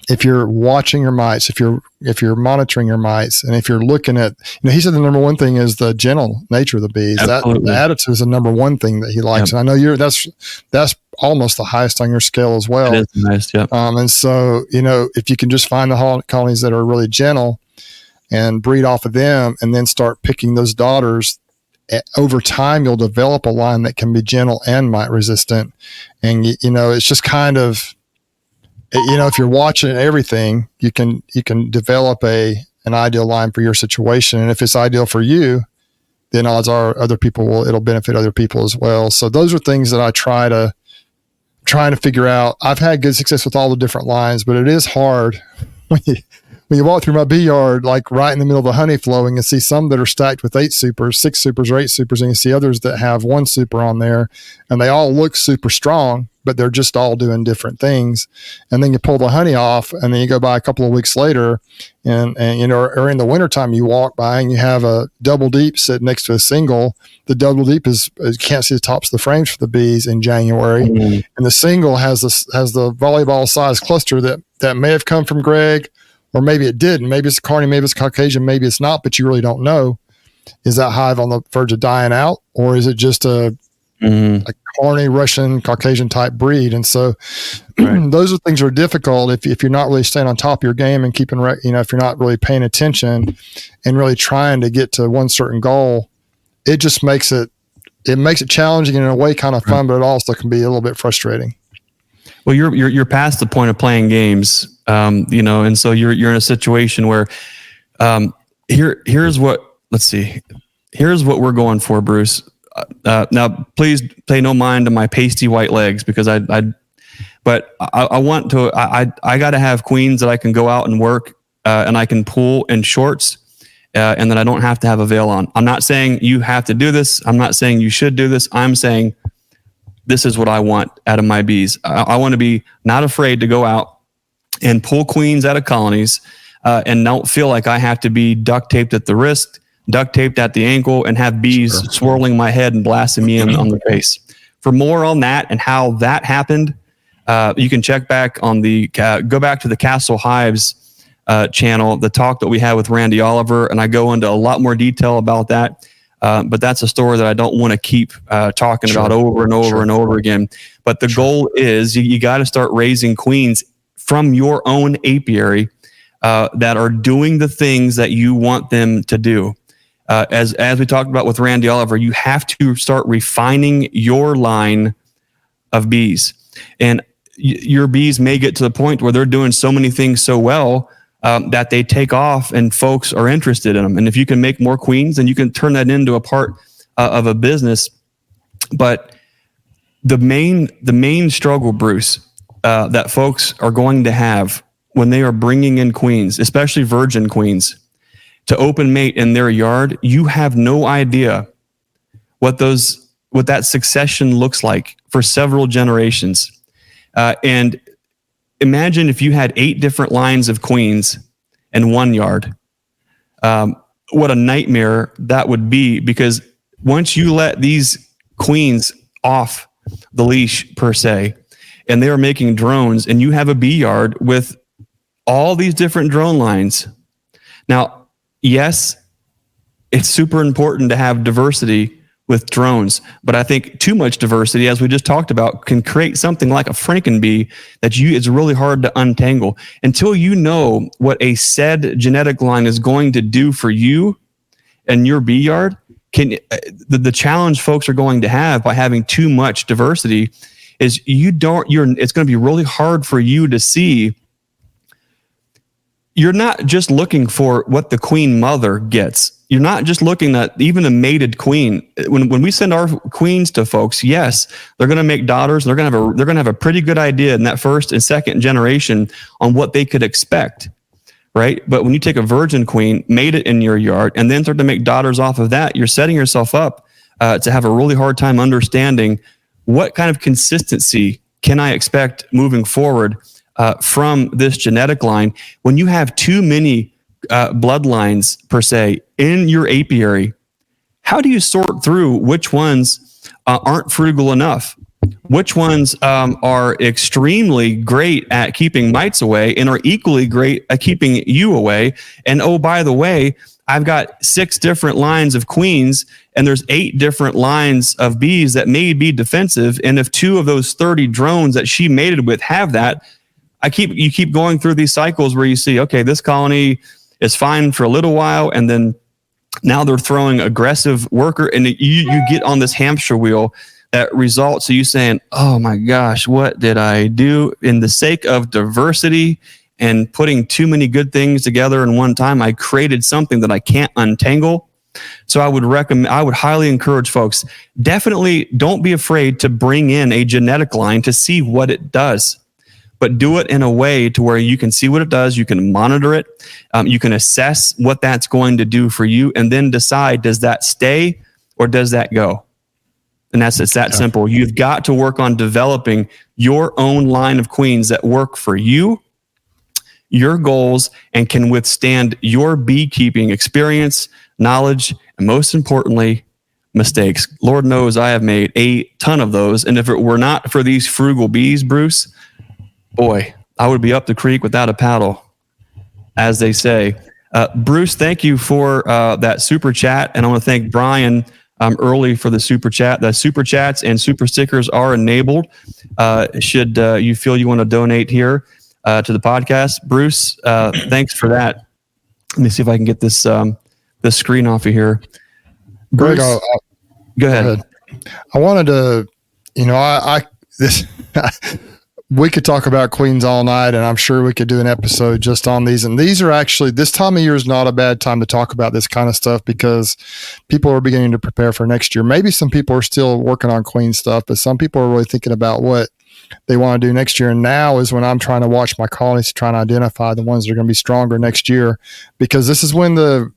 if you're watching your mites, if you're monitoring your mites, and if you're looking at, he said the number one thing is the gentle nature of the bees. Absolutely. That the attitude is the number one thing that he likes. Yep. And I know that's almost the highest on your scale as well. It is nice. Yep. And so, if you can just find the colonies that are really gentle and breed off of them, and then start picking those daughters, over time, you'll develop a line that can be gentle and mite resistant. And, it's just kind of, if you're watching everything, you can develop an ideal line for your situation. And if it's ideal for you, then odds are it'll benefit other people as well. So those are things that I trying to figure out. I've had good success with all the different lines, but it is hard when you walk through my bee yard, like right in the middle of the honey flowing, and see some that are stacked with 8 supers, 6 supers or 8 supers, and you see others that have 1 super on there, and they all look super strong, but they're just all doing different things. And then you pull the honey off, and then you go by a couple of weeks later, and or in the wintertime, you walk by and you have a double deep sitting next to a single. The double deep you can't see the tops of the frames for the bees in January, and the single has the volleyball size cluster that may have come from Greg, or maybe it didn't. Maybe it's Carney, maybe it's Caucasian, maybe it's not, but you really don't know. Is that hive on the verge of dying out, or is it just a Carney, Russian, Caucasian type breed? And so those are things that are difficult if you're not really staying on top of your game and keeping, if you're not really paying attention and really trying to get to one certain goal. It just makes it challenging and in a way kind of fun, but it also can be a little bit frustrating. Well, you're past the point of playing games, and so you're in a situation where here's what we're going for, Bruce. Now, please pay no mind to my pasty white legs, because I want to. I got to have queens that I can go out and work, and I can pull in shorts, and that I don't have to have a veil on. I'm not saying you have to do this. I'm not saying you should do this. I'm saying this is what I want out of my bees. I want to be not afraid to go out and pull queens out of colonies, and don't feel like I have to be duct taped at the wrist, duct taped at the ankle, and have bees swirling my head and blasting me on the face. For more on that and how that happened, you can check back on go back to the Castle Hives channel, the talk that we had with Randy Oliver, and I go into a lot more detail about that. But that's a story that I don't want to keep talking about over and over and over again. But the goal is you got to start raising queens from your own apiary that are doing the things that you want them to do. As we talked about with Randy Oliver, you have to start refining your line of bees. And your bees may get to the point where they're doing so many things so well that they take off and folks are interested in them. And if you can make more queens, then you can turn that into a part of a business. But the main struggle, Bruce, that folks are going to have when they are bringing in queens, especially virgin queens, to open mate in their yard, you have no idea what that succession looks like for several generations. And imagine if you had 8 different lines of queens in one yard. What a nightmare that would be, because once you let these queens off the leash, per se, and they are making drones, and you have a bee yard with all these different drone lines. Now, yes, it's super important to have diversity with drones, but I think too much diversity, as we just talked about, can create something like a Frankenbee that it's really hard to untangle. Until you know what a said genetic line is going to do for you and your bee yard, the challenge folks are going to have by having too much diversity is it's going to be really hard for you to see. You're not just looking for what the queen mother gets. You're not just looking at even a mated queen. When we send our queens to folks, yes, they're going to make daughters. They're going to have a pretty good idea in that first and second generation on what they could expect, right? But when you take a virgin queen, mate it in your yard, and then start to make daughters off of that, you're setting yourself up to have a really hard time understanding what kind of consistency can I expect moving forward from this genetic line. When you have too many bloodlines, per se, in your apiary, how do you sort through which ones aren't frugal enough? Which ones are extremely great at keeping mites away and are equally great at keeping you away? And oh, by the way, I've got 6 different lines of queens, and there's 8 different lines of bees that may be defensive. And if 2 of those 30 drones that she mated with have that, you keep going through these cycles where you see, okay, this colony is fine for a little while, and then now they're throwing aggressive worker, and you get on this hamster wheel that result to you saying, oh my gosh, what did I do? In the sake of diversity and putting too many good things together in one time, I created something that I can't untangle. So I would highly encourage folks, definitely don't be afraid to bring in a genetic line to see what it does, but do it in a way to where you can see what it does. You can monitor it. You can assess what that's going to do for you, and then decide, does that stay or does that go? And it's that simple. You've got to work on developing your own line of queens that work for you, your goals, and can withstand your beekeeping experience, knowledge, and most importantly, mistakes. Lord knows I have made a ton of those. And if it were not for these frugal bees, Bruce, boy, I would be up the creek without a paddle, as they say. Bruce, thank you for that super chat. And I want to thank Brian early for the super chat. The super chats and super stickers are enabled. Should you feel you want to donate here to the podcast, Bruce, thanks for that. Let me see if I can get this the screen off of here. Bruce, Greg, go ahead. I wanted to, we could talk about queens all night, and I'm sure we could do an episode just on these. And these are actually, this time of year is not a bad time to talk about this kind of stuff, because people are beginning to prepare for next year. Maybe some people are still working on queen stuff, but some people are really thinking about what they want to do next year. And now is when I'm trying to watch my colonies to try and identify the ones that are going to be stronger next year, because this is when the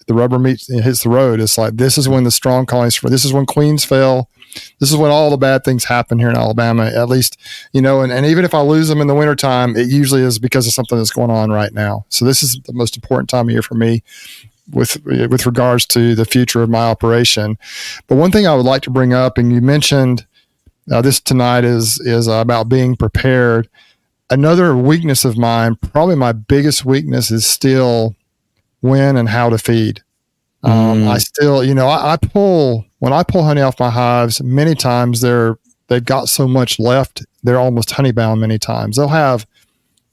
rubber hits the road. It's like, this is when the strong colonies, this is when queens fail. This is when all the bad things happen here in Alabama, at least, and even if I lose them in the wintertime, it usually is because of something that's going on right now. So this is the most important time of year for me with regards to the future of my operation. But one thing I would like to bring up, and you mentioned this tonight, is about being prepared. Another weakness of mine, probably my biggest weakness, is still when and how to feed. I still, when I pull honey off my hives, many times they've got so much left, they're almost honeybound many times. They'll have,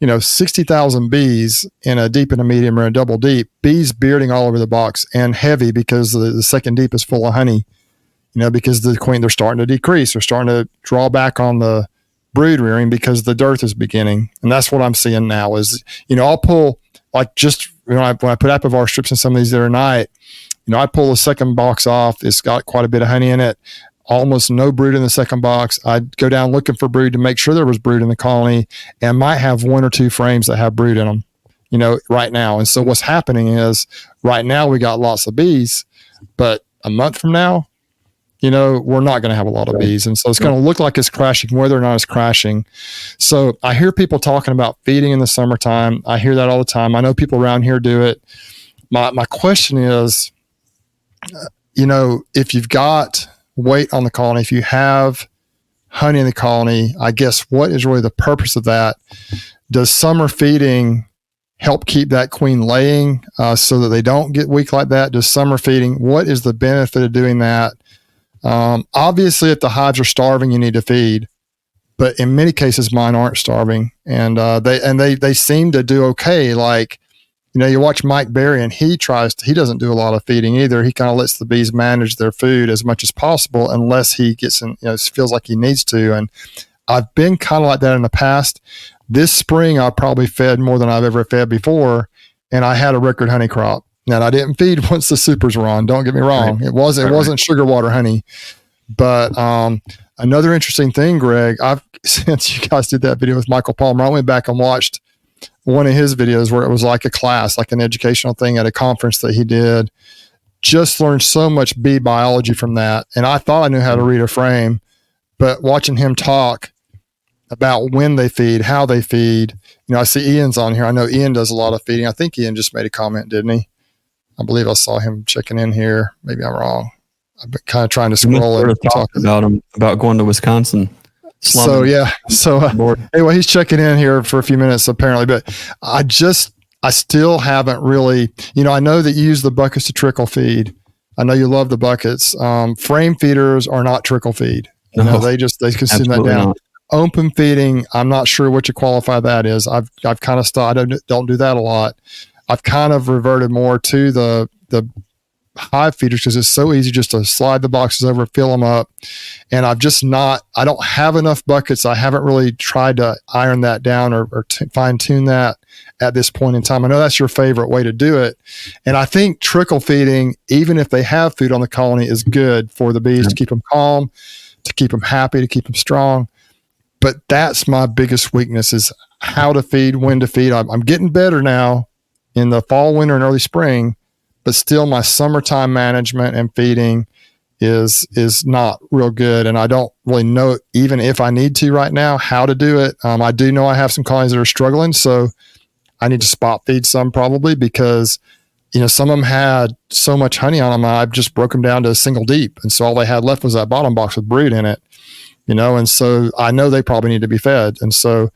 60,000 bees in a deep and a medium or a double deep, bees bearding all over the box and heavy because the second deep is full of honey, because the queen, they're starting to decrease. They're starting to draw back on the brood rearing because the dearth is beginning. And that's what I'm seeing now is, I'll pull, like, just when I put Apivar strips in some of these the other night, I pull the second box off. It's got quite a bit of honey in it. Almost no brood in the second box. I'd go down looking for brood to make sure there was brood in the colony, and might have one or two frames that have brood in them, right now. And so what's happening is right now we got lots of bees, but a month from now, we're not going to have a lot of bees. And so it's going to look like it's crashing, whether or not it's crashing. So I hear people talking about feeding in the summertime. I hear that all the time. I know people around here do it. My question is, if you've got weight on the colony, if you have honey in the colony, I guess what is really the purpose of that? Does summer feeding help keep that queen laying so that they don't get weak like that? Does summer feeding, what is the benefit of doing that? Obviously, if the hives are starving, you need to feed, but in many cases, mine aren't starving, and they seem to do okay. Like, you watch Mike Berry, and he doesn't do a lot of feeding either. He kind of lets the bees manage their food as much as possible, unless he gets in, feels like he needs to. And I've been kind of like that in the past. This spring, I probably fed more than I've ever fed before, and I had a record honey crop. Now, I didn't feed once the supers were on. Don't get me wrong. Right. It wasn't sugar water honey. But another interesting thing, Greg, since you guys did that video with Michael Palmer, I went back and watched one of his videos where it was like a class, like an educational thing at a conference that he did. Just learned so much bee biology from that. And I thought I knew how to read a frame, but watching him talk about when they feed, how they feed, I see Ian's on here. I know Ian does a lot of feeding. I think Ian just made a comment, didn't he? I believe I saw him checking in here. Maybe I'm wrong. I've been kind of trying to scroll and talk about him about going to Wisconsin. So yeah. So anyway, he's checking in here for a few minutes apparently, but I still haven't really, I know that you use the buckets to trickle feed. I know you love the buckets. Frame feeders are not trickle feed. They consume that down. Not. Open feeding, I'm not sure what you qualify that is. I've kind of stopped. I don't do that a lot. I've kind of reverted more to the hive feeders because it's so easy just to slide the boxes over, fill them up. And I don't have enough buckets. I haven't really tried to iron that down or fine tune that at this point in time. I know that's your favorite way to do it. And I think trickle feeding, even if they have food on the colony, is good for the bees to keep them calm, to keep them happy, to keep them strong. But that's my biggest weakness, is how to feed, when to feed. I'm getting better now in the fall, winter, and early spring, but still my summertime management and feeding is not real good. And I don't really know, even if I need to right now, how to do it. I do know I have some colonies that are struggling, so I need to spot feed some probably, because, some of them had so much honey on them, I've just broke them down to a single deep. And so all they had left was that bottom box with brood in it, and so I know they probably need to be fed. And so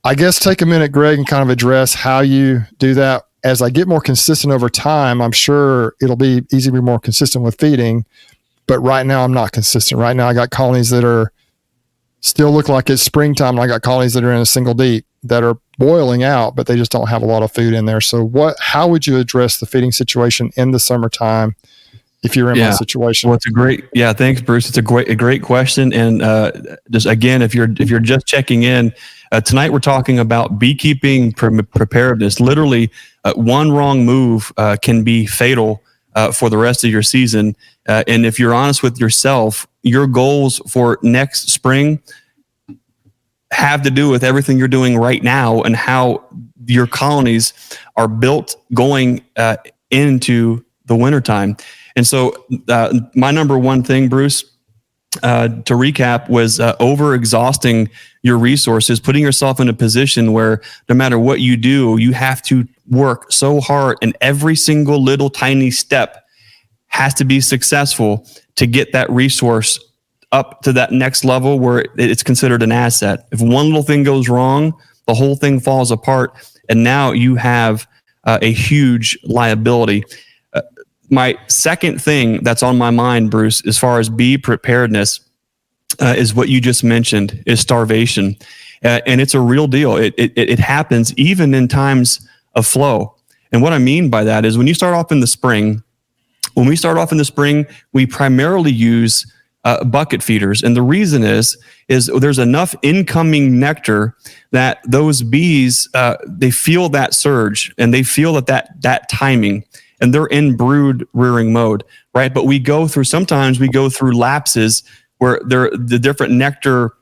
I guess take a minute, Greg, and kind of address how you do that. As I get more consistent over time, I'm sure it'll be easy to be more consistent with feeding. But right now, I'm not consistent. Right now, I got colonies that are still look like it's springtime. And I got colonies that are in a single deep that are boiling out, but they just don't have a lot of food in there. So how would you address the feeding situation in the summertime if you're in my situation? Well, thanks, Bruce. It's a great question. And just again, if you're just checking in, tonight we're talking about beekeeping preparedness. Literally, one wrong move can be fatal for the rest of your season. And if you're honest with yourself, your goals for next spring have to do with everything you're doing right now and how your colonies are built going into the wintertime. And so my number one thing, Bruce, to recap, was over-exhausting your resources, putting yourself in a position where no matter what you do, you have to work so hard, and every single little tiny step has to be successful to get that resource up to that next level where it's considered an asset. If one little thing goes wrong, the whole thing falls apart, and now you have a huge liability. My second thing that's on my mind, Bruce, as far as bee preparedness, is what you just mentioned, is starvation. And it's a real deal. It happens even in times of flow. And what I mean by that is when we start off in the spring, we primarily use bucket feeders. And the reason is there's enough incoming nectar that those bees, they feel that surge and they feel that timing, and they're in brood rearing mode, right? But sometimes we go through lapses where the different nectar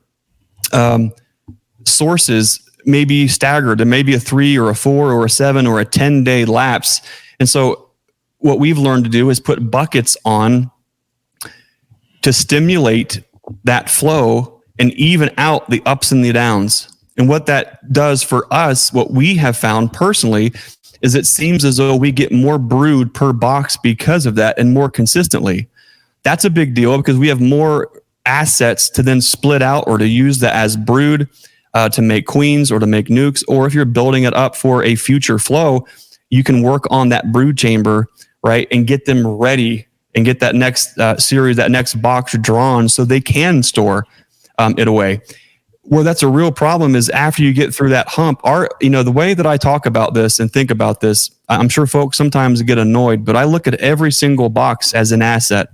sources may be staggered. It may be a 3 or a 4 or a 7 or a 10-day lapse. And so what we've learned to do is put buckets on to stimulate that flow and even out the ups and the downs. And what that does for us, what we have found personally, is it seems as though we get more brood per box because of that, and more consistently. That's a big deal because we have more assets to then split out or to use that as brood to make queens or to make nukes. Or if you're building it up for a future flow, you can work on that brood chamber, right, and get them ready and get that next series, that next box drawn so they can store it away. Where that's a real problem is after you get through that hump. The way that I talk about this and think about this, I'm sure folks sometimes get annoyed, but I look at every single box as an asset.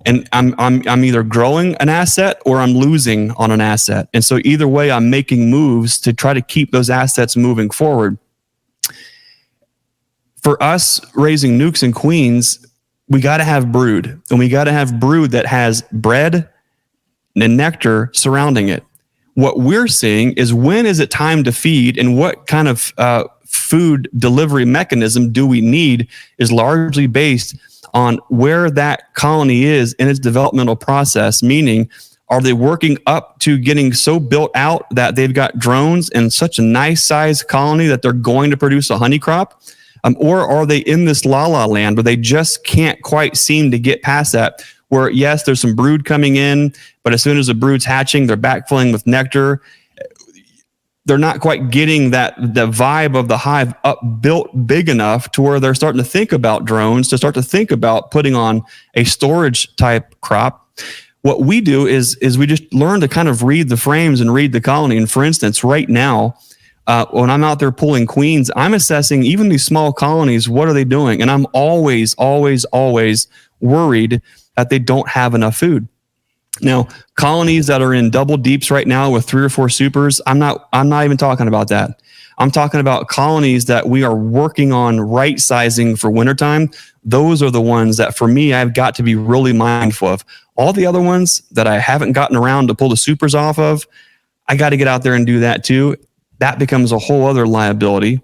And I'm either growing an asset or I'm losing on an asset. And so either way, I'm making moves to try to keep those assets moving forward. For us raising nukes and queens, we got to have brood, and we got to have brood that has bread and nectar surrounding it. What we're seeing is, when is it time to feed, and what kind of food delivery mechanism do we need, is largely based on where that colony is in its developmental process. Meaning, are they working up to getting so built out that they've got drones and such a nice sized colony that they're going to produce a honey crop? Or are they in this la-la land where they just can't quite seem to get past that? Where, yes, there's some brood coming in, but as soon as the brood's hatching, they're backfilling with nectar. They're not quite getting the vibe of the hive up built big enough to where they're starting to think about drones, to start to think about putting on a storage type crop. What we do is we just learn to kind of read the frames and read the colony. And for instance, right now, when I'm out there pulling queens, I'm assessing even these small colonies, what are they doing? And I'm always worried that they don't have enough food. Now, colonies that are in double deeps right now with 3 or 4 supers, I'm not even talking about that. I'm talking about colonies that we are working on right sizing for wintertime. Those are the ones that for me, I've got to be really mindful of. All the other ones that I haven't gotten around to pull the supers off of, I got to get out there and do that too. That becomes a whole other liability.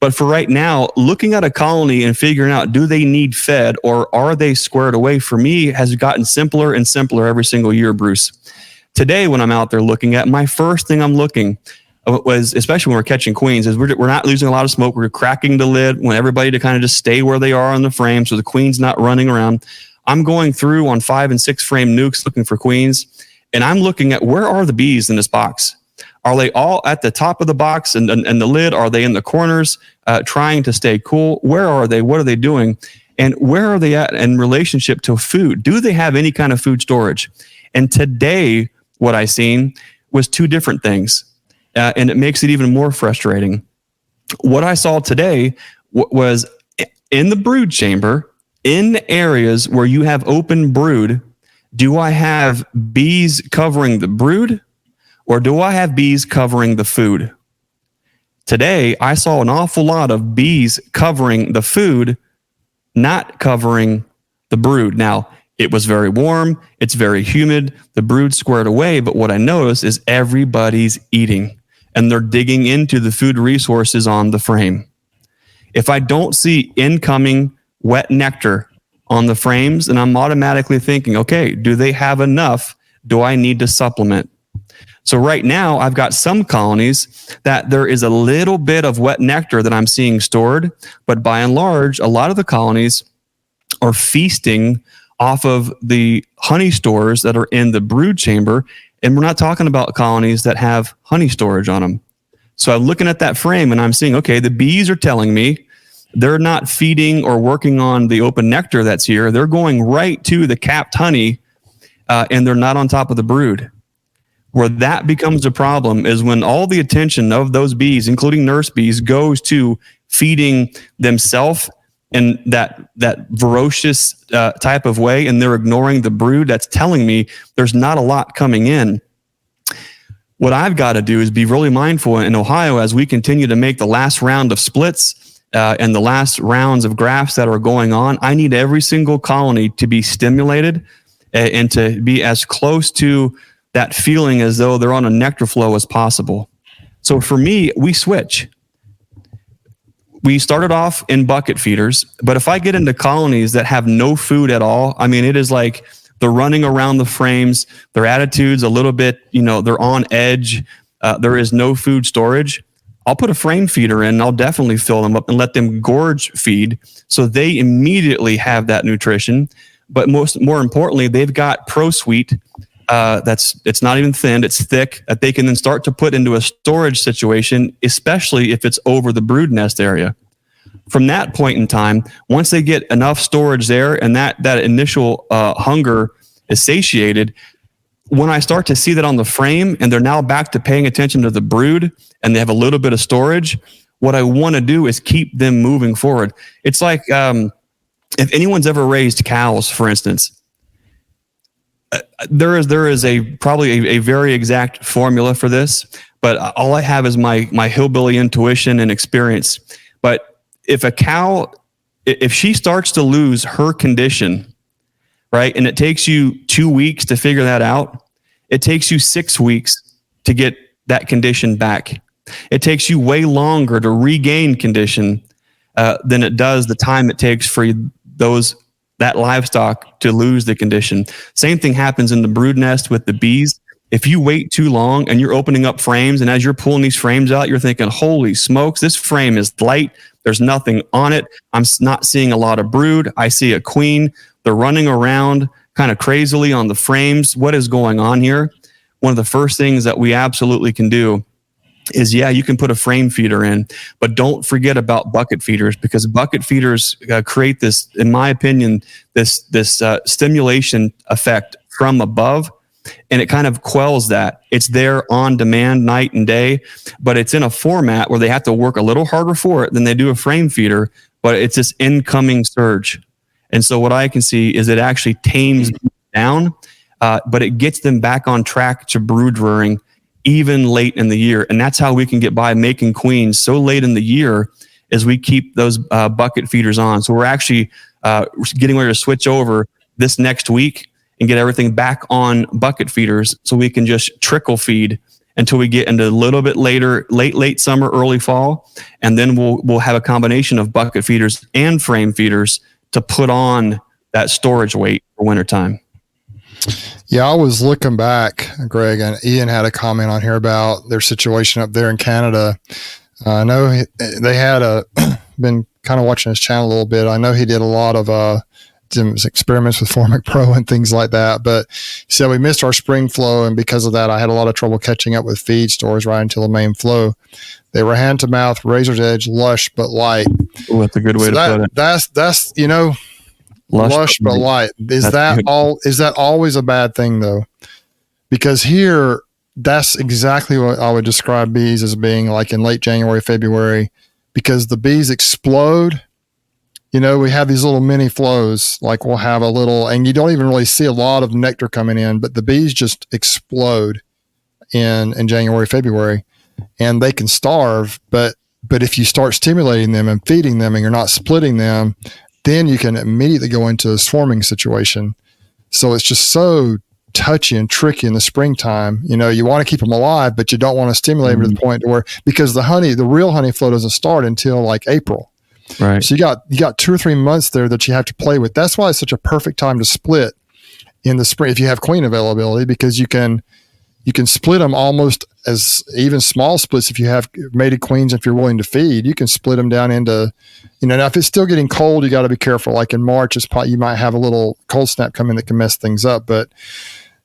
But for right now, looking at a colony and figuring out, do they need fed or are they squared away, for me, has gotten simpler and simpler every single year, Bruce. Today, when I'm out there looking at, my first thing I'm looking was, especially when we're catching queens, is we're not losing a lot of smoke. We're cracking the lid, want everybody to kind of just stay where they are on the frame so the queen's not running around. I'm going through on 5 and 6 frame nukes looking for queens, and I'm looking at, where are the bees in this box? Are they all at the top of the box and the lid? Are they in the corners trying to stay cool? Where are they? What are they doing? And where are they at in relationship to food? Do they have any kind of food storage? And today, what I seen was 2 different things. And it makes it even more frustrating. What I saw today was in the brood chamber, in areas where you have open brood, do I have bees covering the brood? Or do I have bees covering the food? Today, I saw an awful lot of bees covering the food, not covering the brood. Now, it was very warm. It's very humid. The brood squared away. But what I noticed is everybody's eating and they're digging into the food resources on the frame. If I don't see incoming wet nectar on the frames, then I'm automatically thinking, okay, do they have enough? Do I need to supplement? So right now, I've got some colonies that there is a little bit of wet nectar that I'm seeing stored, but by and large, a lot of the colonies are feasting off of the honey stores that are in the brood chamber, and we're not talking about colonies that have honey storage on them. So I'm looking at that frame and I'm seeing, okay, the bees are telling me they're not feeding or working on the open nectar that's here. They're going right to the capped honey, and they're not on top of the brood. Where that becomes a problem is when all the attention of those bees, including nurse bees, goes to feeding themselves in that voracious type of way, and they're ignoring the brood. That's telling me there's not a lot coming in. What I've got to do is be really mindful in Ohio as we continue to make the last round of splits and the last rounds of grafts that are going on. I need every single colony to be stimulated and to be as close to that feeling as though they're on a nectar flow as possible. So for me, we switch. We started off in bucket feeders, but if I get into colonies that have no food at all, I mean, it is like they're running around the frames, their attitude's a little bit, they're on edge, there is no food storage. I'll put a frame feeder in, and I'll definitely fill them up and let them gorge feed so they immediately have that nutrition. But more importantly, they've got ProSweet, it's not even thin, it's thick, that they can then start to put into a storage situation, especially if it's over the brood nest area. From that point in time, once they get enough storage there and that initial hunger is satiated, when I start to see that on the frame and they're now back to paying attention to the brood and they have a little bit of storage, what I want to do is keep them moving forward. It's like if anyone's ever raised cows, for instance, there is probably a very exact formula for this, but all I have is my hillbilly intuition and experience. But if a cow, if she starts to lose her condition, right, and it takes you 2 weeks to figure that out, it takes you 6 weeks to get that condition back. It takes you way longer to regain condition than it does the time it takes for that livestock to lose the condition. Same thing happens in the brood nest with the bees. If you wait too long and you're opening up frames, and as you're pulling these frames out, you're thinking, holy smokes, this frame is light. There's nothing on it. I'm not seeing a lot of brood. I see a queen. They're running around kind of crazily on the frames. What is going on here? One of the first things that we absolutely can do is, you can put a frame feeder in, but don't forget about bucket feeders, because bucket feeders create this, in my opinion, this stimulation effect from above and it kind of quells that. It's there on demand night and day, but it's in a format where they have to work a little harder for it than they do a frame feeder, but it's this incoming surge. And so what I can see is it actually tames down, but it gets them back on track to brood rearing even late in the year. And that's how we can get by making queens so late in the year as we keep those bucket feeders on. So we're actually getting ready to switch over this next week and get everything back on bucket feeders so we can just trickle feed until we get into a little bit later, late summer, early fall. And then we'll have a combination of bucket feeders and frame feeders to put on that storage weight for wintertime. Yeah, I was looking back, Greg, and Ian had a comment on here about their situation up there in Canada. I know they had been kind of watching his channel a little bit. I know he did a lot of experiments with Formic Pro and things like that. But he said we missed our spring flow, and because of that, I had a lot of trouble catching up with feed stores right until the main flow. They were hand to mouth, razor's edge, lush but light. Ooh, that's a good way to put it. That's lush but light. Is that always a bad thing though? Because here, that's exactly what I would describe bees as being like in late January, February, because the bees explode. We have these little mini flows, like we'll have a little, and you don't even really see a lot of nectar coming in, but the bees just explode in January, February, and they can starve. But if you start stimulating them and feeding them and you're not splitting them, then you can immediately go into a swarming situation. So it's just so touchy and tricky in the springtime. You want to keep them alive, but you don't want to stimulate them to the point where, because the real honey flow doesn't start until like April. Right. So you got 2 or 3 months there that you have to play with. That's why it's such a perfect time to split in the spring if you have queen availability, because you can split them almost as even small splits. If you have mated queens, if you're willing to feed, you can split them down into, now if it's still getting cold, you got to be careful. Like in March, you might have a little cold snap come in that can mess things up. But,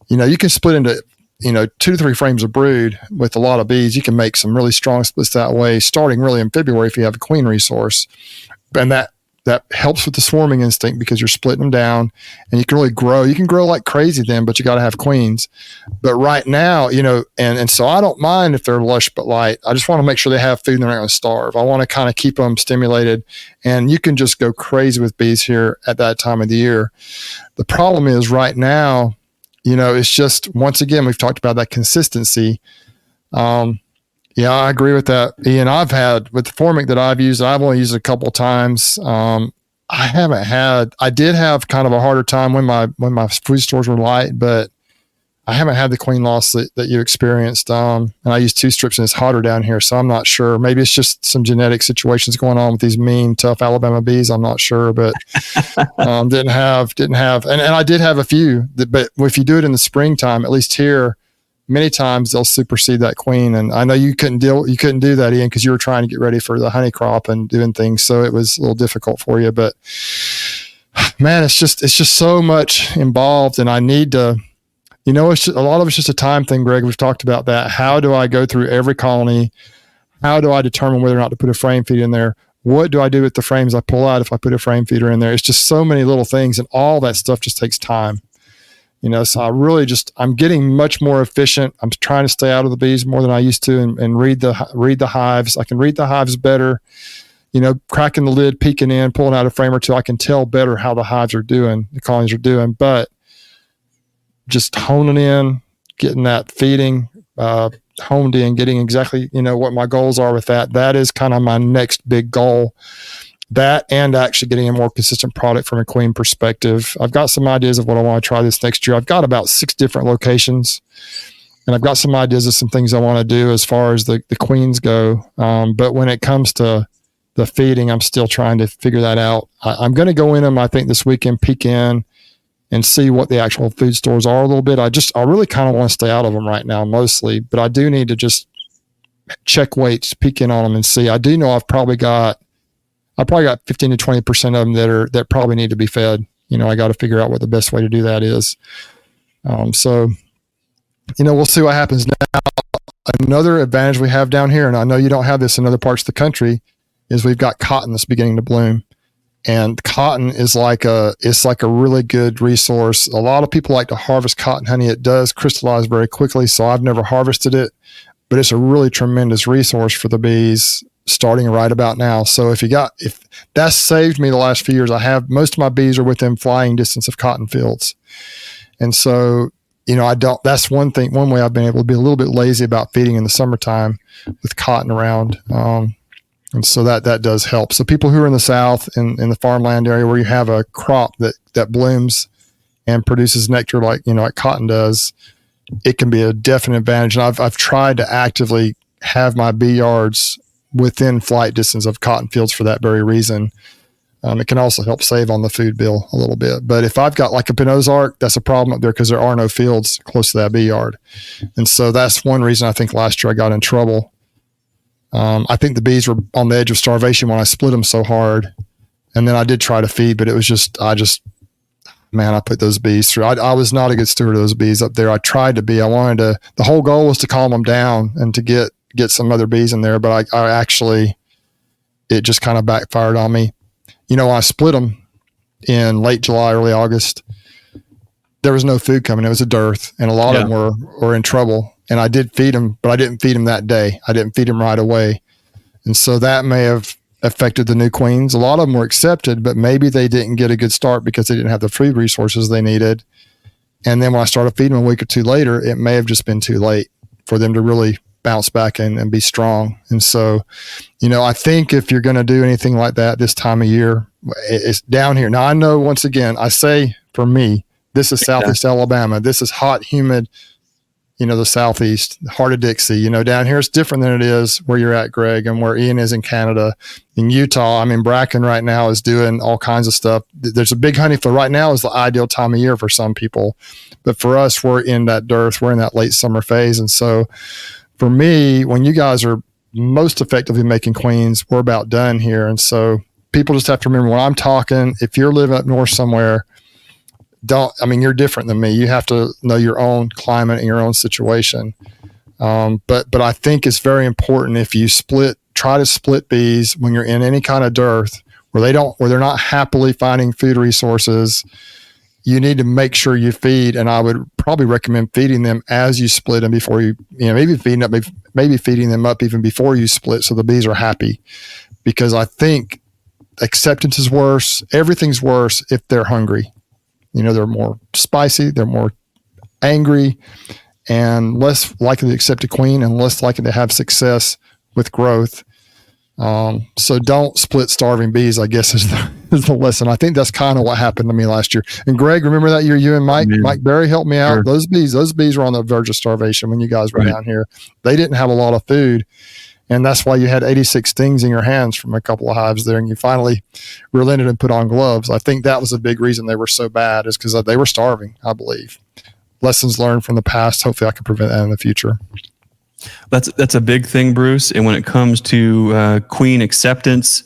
you can split into, 2 to 3 frames of brood with a lot of bees. You can make some really strong splits that way, starting really in February if you have a queen resource. And that helps with the swarming instinct because you're splitting them down and you can really grow. You can grow like crazy then, but you got to have queens. But right now, and so I don't mind if they're lush but light. I just want to make sure they have food and they're not going to starve. I want to kind of keep them stimulated, and you can just go crazy with bees here at that time of the year. The problem is right now, it's just, once again, we've talked about that consistency. Yeah, I agree with that, Ian. I've had with the Formic that I've used, I've only used it a couple of times. I did have kind of a harder time when my food stores were light, but I haven't had the queen loss that you experienced. And I used 2 strips and it's hotter down here. So I'm not sure. Maybe it's just some genetic situations going on with these mean, tough Alabama bees. I'm not sure, but didn't have, and I did have a few, but if you do it in the springtime, at least here, many times they'll supersede that queen. And I know you couldn't do that, Ian, because you were trying to get ready for the honey crop and doing things. So it was a little difficult for you, but man, it's just so much involved, and I need to, it's just, a lot of it's just a time thing, Greg. We've talked about that. How do I go through every colony? How do I determine whether or not to put a frame feeder in there? What do I do with the frames I pull out if I put a frame feeder in there? It's just so many little things, and all that stuff just takes time. So I really I'm getting much more efficient. I'm trying to stay out of the bees more than I used to, and read the hives. I can read the hives better, cracking the lid, peeking in, pulling out a frame or two. I can tell better how the hives are doing, the colonies are doing, but just honing in, getting that feeding, honed in, getting exactly, what my goals are with that. That is kind of my next big goal. That, and actually getting a more consistent product from a queen perspective. I've got some ideas of what I want to try this next year. I've got about 6 different locations, and I've got some ideas of some things I want to do as far as the queens go. But when it comes to the feeding, I'm still trying to figure that out. I'm going to go in them, I think, this weekend, peek in and see what the actual food stores are a little bit. I really kind of want to stay out of them right now mostly, but I do need to just check weights, peek in on them and see. I do know I've probably got 15 to 20% of them that probably need to be fed. I got to figure out what the best way to do that is. So, we'll see what happens now. Another advantage we have down here, and I know you don't have this in other parts of the country, is we've got cotton that's beginning to bloom. And cotton is it's like a really good resource. A lot of people like to harvest cotton honey. It does crystallize very quickly, so I've never harvested it, but it's a really tremendous resource for the bees starting right about now. So if that's saved me the last few years, most of my bees are within flying distance of cotton fields. And so, that's one way I've been able to be a little bit lazy about feeding in the summertime with cotton around. And so that does help. So people who are in the South in the farmland area where you have a crop that blooms and produces nectar like cotton does, it can be a definite advantage. And I've tried to actively have my bee yards within flight distance of cotton fields for that very reason. It can also help save on the food bill a little bit. But if I've got like up in Ozark, that's a problem up there because there are no fields close to that bee yard. And so that's one reason I think last year I got in trouble. I think the bees were on the edge of starvation when I split them so hard. And then I did try to feed, but it was I put those bees through. I was not a good steward of those bees up there. I tried to be. The whole goal was to calm them down and to get some other bees in there, but I actually, it just kind of backfired on me. I split them in late July, early August. There was no food coming. It was a dearth, and a lot of them were in trouble. And I did feed them, but I didn't feed them that day. I didn't feed them right away. And so that may have affected the new queens. A lot of them were accepted, but maybe they didn't get a good start because they didn't have the food resources they needed. And then when I started feeding them a week or two later, it may have just been too late for them to really bounce back and be strong. And so, I think if you're going to do anything like that this time of year, it's down here. Now, I know, once again, I say for me, this is Southeast Alabama. This is hot, humid, the Southeast, heart of Dixie. Down here it's different than it is where you're at, Greg, and where Ian is in Canada. In Utah, Bracken right now is doing all kinds of stuff. There's a big honey flow. Right now is the ideal time of year for some people. But for us, we're in that dearth. We're in that late summer phase. And so for me, when you guys are most effectively making queens, we're about done here. And so people just have to remember when I'm talking, if you're living up north somewhere, you're different than me. You have to know your own climate and your own situation. But I think it's very important if you try to split bees when you're in any kind of dearth where they're not happily finding food resources. You need to make sure you feed, and I would probably recommend feeding them as you split them before maybe feeding them up even before you split so the bees are happy. Because I think acceptance is worse. Everything's worse if they're hungry. They're more spicy, they're more angry, and less likely to accept a queen and less likely to have success with growth. So don't split starving bees, I guess is the lesson. I think that's kind of what happened to me last year. And Greg, remember that year you and Mike Berry helped me out? Sure. Those bees were on the verge of starvation when you guys were down here. They didn't have a lot of food. And that's why you had 86 stings in your hands from a couple of hives there. And you finally relented and put on gloves. I think that was a big reason they were so bad, is because they were starving, I believe. Lessons learned from the past. Hopefully I can prevent that in the future. That's a big thing, Bruce. And when it comes to queen acceptance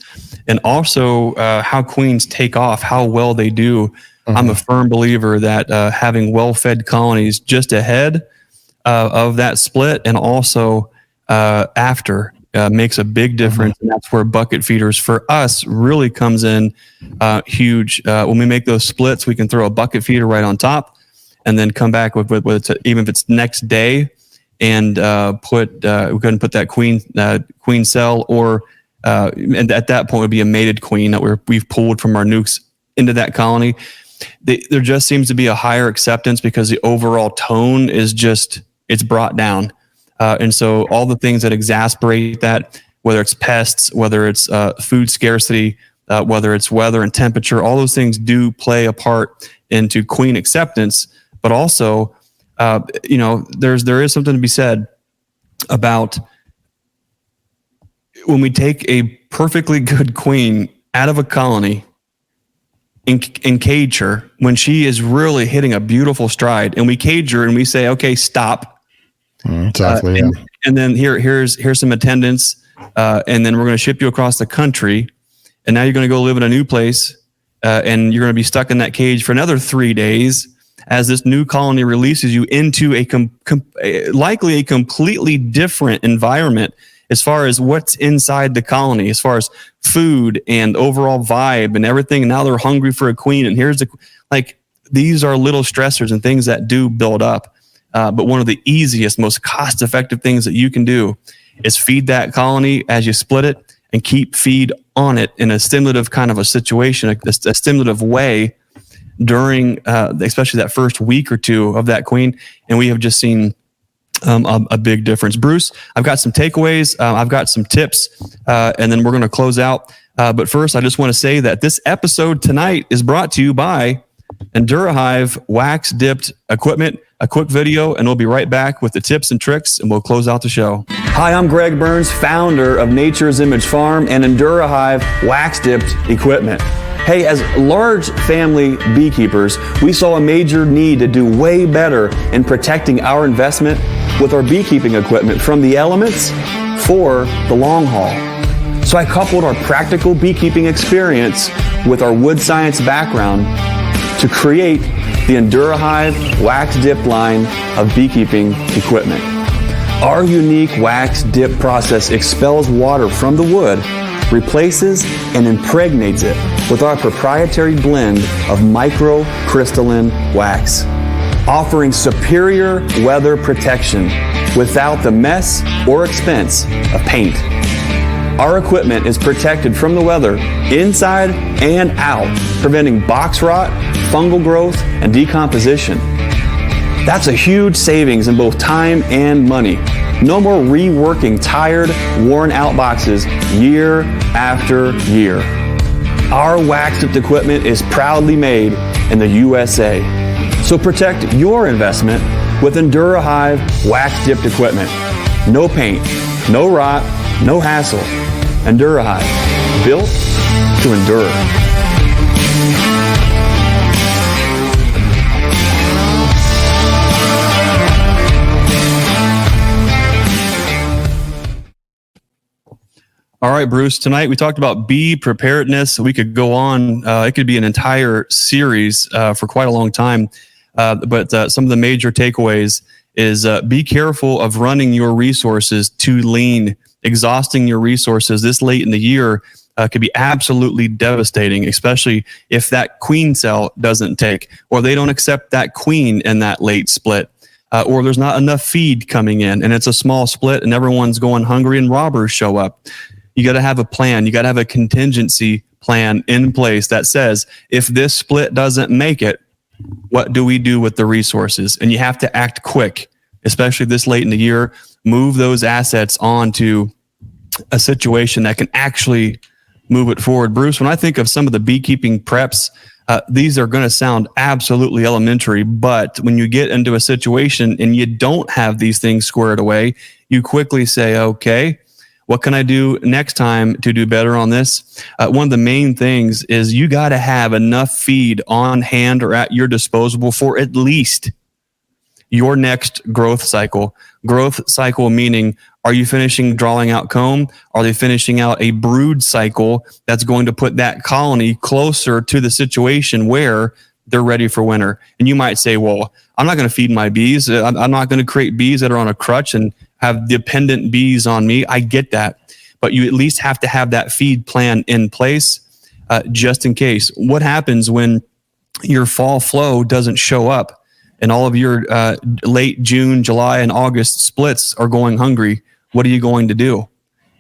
and also how queens take off, how well they do, I'm a firm believer that having well-fed colonies just ahead of that split and also after makes a big difference. And that's where bucket feeders for us really comes in huge. When we make those splits, we can throw a bucket feeder right on top and then come back with even if it's next day and we couldn't put that queen cell or and at that point would be a mated queen that we've pulled from our nukes into that colony. There just seems to be a higher acceptance because the overall tone is it's brought down. And so all the things that exasperate that, whether it's pests, whether it's food scarcity, whether it's weather and temperature, all those things do play a part into queen acceptance. But also, there is something to be said about when we take a perfectly good queen out of a colony and cage her when she is really hitting a beautiful stride, and we cage her and we say, okay, stop. Exactly. And then here's some attendance, and then we're going to ship you across the country, and now you're going to go live in a new place, and you're going to be stuck in that cage for another 3 days as this new colony releases you into likely a completely different environment as far as what's inside the colony, as far as food and overall vibe and everything. And now they're hungry for a queen. And these are little stressors and things that do build up. But one of the easiest, most cost-effective things that you can do is feed that colony as you split it and keep feed on it in a stimulative kind of a situation, a stimulative way during especially that first week or two of that queen. And we have just seen a big difference. Bruce, I've got some takeaways. I've got some tips, and then we're going to close out. But first, I just want to say that this episode tonight is brought to you by EnduraHive wax dipped equipment. A quick video, and we'll be right back with the tips and tricks, and we'll close out the show. Hi, I'm Greg Burns, founder of Nature's Image Farm and EnduraHive wax dipped equipment. Hey, as large family beekeepers, we saw a major need to do way better in protecting our investment with our beekeeping equipment from the elements for the long haul. So I coupled our practical beekeeping experience with our wood science background to create the EnduraHive wax dip line of beekeeping equipment. Our unique wax dip process expels water from the wood, replaces and impregnates it with our proprietary blend of microcrystalline wax, offering superior weather protection without the mess or expense of paint. Our equipment is protected from the weather inside and out, preventing box rot, fungal growth, and decomposition. That's a huge savings in both time and money. No more reworking tired, worn out boxes year after year. Our wax dipped equipment is proudly made in the USA. So protect your investment with EnduraHive wax dipped equipment. No paint, no rot, no hassle. EnduraHive, built to endure. All right, Bruce, tonight we talked about bee preparedness. We could go on. It could be an entire series for quite a long time. But some of the major takeaways is be careful of running your resources too lean. Exhausting your resources this late in the year could be absolutely devastating, especially if that queen cell doesn't take, or they don't accept that queen in that late split, or there's not enough feed coming in and it's a small split and everyone's going hungry and robbers show up. You got to have a plan. You got to have a contingency plan in place that says, if this split doesn't make it, what do we do with the resources? And you have to act quick, especially this late in the year. Move those assets onto a situation that can actually move it forward. Bruce, when I think of some of the beekeeping preps, these are going to sound absolutely elementary, but when you get into a situation and you don't have these things squared away, you quickly say, okay, what can I do next time to do better on this? One of the main things is you got to have enough feed on hand or at your disposal for at least your next growth cycle. Growth cycle meaning, are you finishing drawing out comb? Are they finishing out a brood cycle that's going to put that colony closer to the situation where they're ready for winter? And you might say, well, I'm not going to feed my bees. I'm not going to create bees that are on a crutch and have dependent bees on me. I get that. But you at least have to have that feed plan in place just in case. What happens when your fall flow doesn't show up and all of your late June, July, and August splits are going hungry? What are you going to do?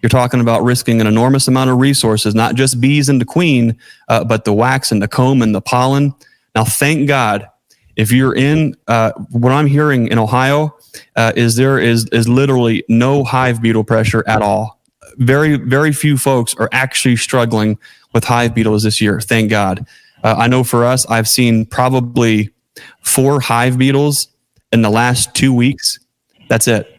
You're talking about risking an enormous amount of resources, not just bees and the queen, but the wax and the comb and the pollen. Now, thank God, if you're in, what I'm hearing in Ohio is there is literally no hive beetle pressure at all. Very, very few folks are actually struggling with hive beetles this year. Thank God. I know for us, I've seen probably 4 hive beetles in the last 2 weeks. That's it.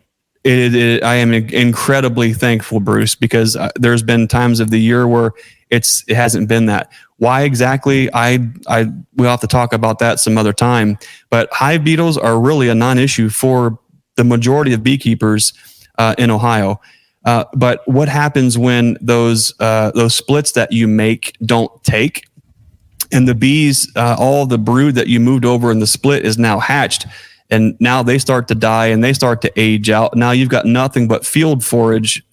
I am incredibly thankful, Bruce, because there's been times of the year where it hasn't been that. Why exactly? We'll have to talk about that some other time. But hive beetles are really a non-issue for the majority of beekeepers in Ohio. But what happens when those splits that you make don't take, and the bees, all the brood that you moved over in the split is now hatched, and now they start to die and they start to age out. Now you've got nothing but field forage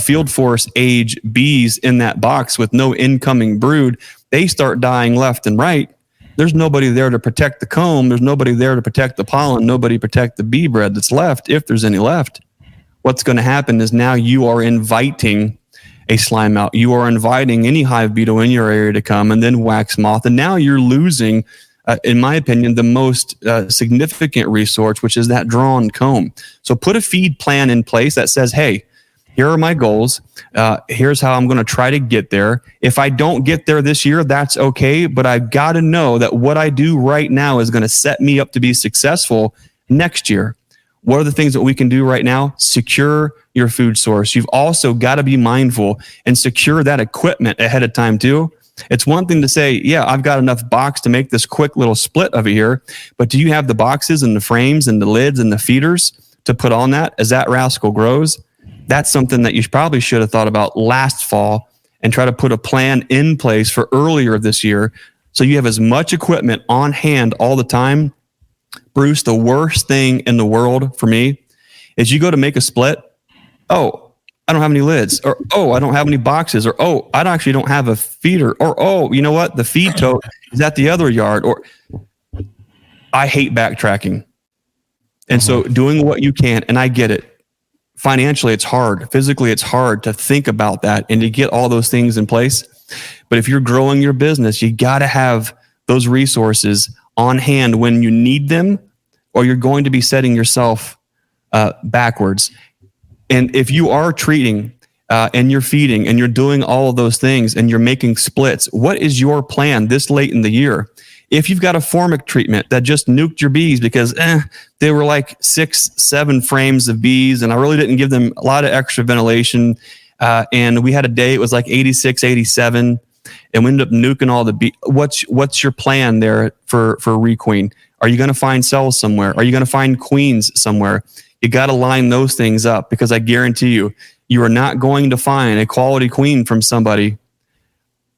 field force age bees in that box with no incoming brood, they start dying left and right. There's nobody there to protect the comb. There's nobody there to protect the pollen, nobody protect the bee bread that's left, if there's any left. What's going to happen is now you are inviting a slime out. You are inviting any hive beetle in your area to come, and then wax moth. And now you're losing, in my opinion, the most significant resource, which is that drawn comb. So put a feed plan in place that says, hey, here are my goals. Here's how I'm going to try to get there. If I don't get there this year, that's okay. But I've got to know that what I do right now is going to set me up to be successful next year. What are the things that we can do right now? Secure your food source. You've also got to be mindful and secure that equipment ahead of time too. It's one thing to say, yeah, I've got enough box to make this quick little split over here, but do you have the boxes and the frames and the lids and the feeders to put on that as that rascal grows? That's something that you probably should have thought about last fall and try to put a plan in place for earlier this year so you have as much equipment on hand all the time. Bruce, the worst thing in the world for me is you go to make a split. Oh, I don't have any lids, or, oh, I don't have any boxes, or, oh, I actually don't have a feeder, or, oh, you know what? The feed tote is at the other yard, or I hate backtracking. And so doing what you can, and I get it. Financially, it's hard. Physically, it's hard to think about that and to get all those things in place. But if you're growing your business, you got to have those resources on hand when you need them, or you're going to be setting yourself backwards. And if you are treating and you're feeding and you're doing all of those things and you're making splits, what is your plan this late in the year? If you've got a formic treatment that just nuked your bees because they were like 6-7 frames of bees and I really didn't give them a lot of extra ventilation, and we had a day it was like 86, 87, and we ended up nuking all the bees. What's your plan there for requeen? Are you going to find cells somewhere? Are you going to find queens somewhere? You got to line those things up, because I guarantee you, you are not going to find a quality queen from somebody.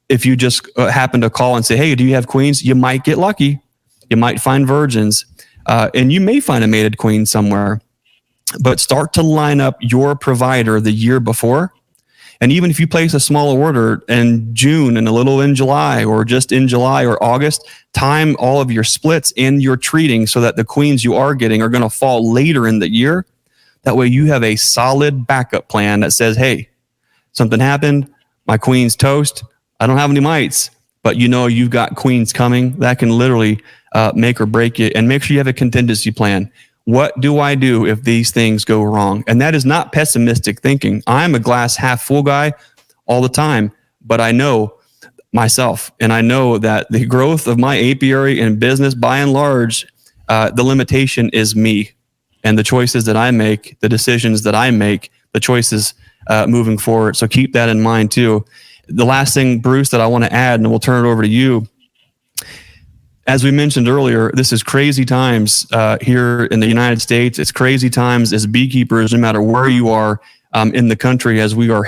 If you just happen to call and say, hey, do you have queens? You might get lucky. You might find virgins, and you may find a mated queen somewhere. But start to line up your provider the year before. And even if you place a small order in June and a little in July, or just in July or August, time all of your splits and your treating so that the queens you are getting are going to fall later in the year. That way you have a solid backup plan that says, hey, something happened, my queen's toast, I don't have any mites, but you know you've got queens coming. That can literally make or break it. And make sure you have a contingency plan. What do I do if these things go wrong? And that is not pessimistic thinking. I'm a glass half full guy all the time, but I know myself, and I know that the growth of my apiary and business, by and large, the limitation is me and the choices that I make, the decisions that I make, the choices moving forward. So keep that in mind too. The last thing, Bruce, that I want to add, and we'll turn it over to you. As we mentioned earlier, this is crazy times here in the United States. It's crazy times as beekeepers, no matter where you are in the country, as we are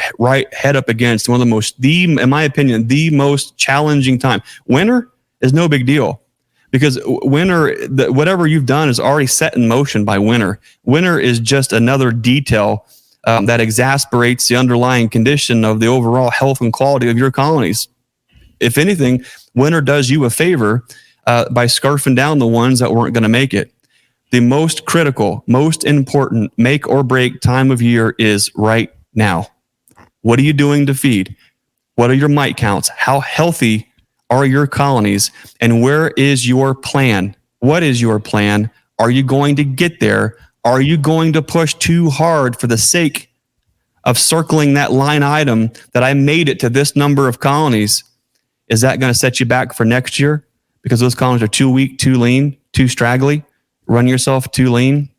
head up against one of in my opinion, the most challenging time. Winter is no big deal, because winter, whatever you've done is already set in motion by winter. Winter is just another detail that exasperates the underlying condition of the overall health and quality of your colonies. If anything, winter does you a favor by scarfing down the ones that weren't going to make it. The most critical, most important make or break time of year is right now. What are you doing to feed? What are your mite counts? How healthy are your colonies? And where is your plan? What is your plan? Are you going to get there? Are you going to push too hard for the sake of circling that line item that I made it to this number of colonies? Is that going to set you back for next year? Because those colonies are too weak, too lean, too straggly, run yourself too lean.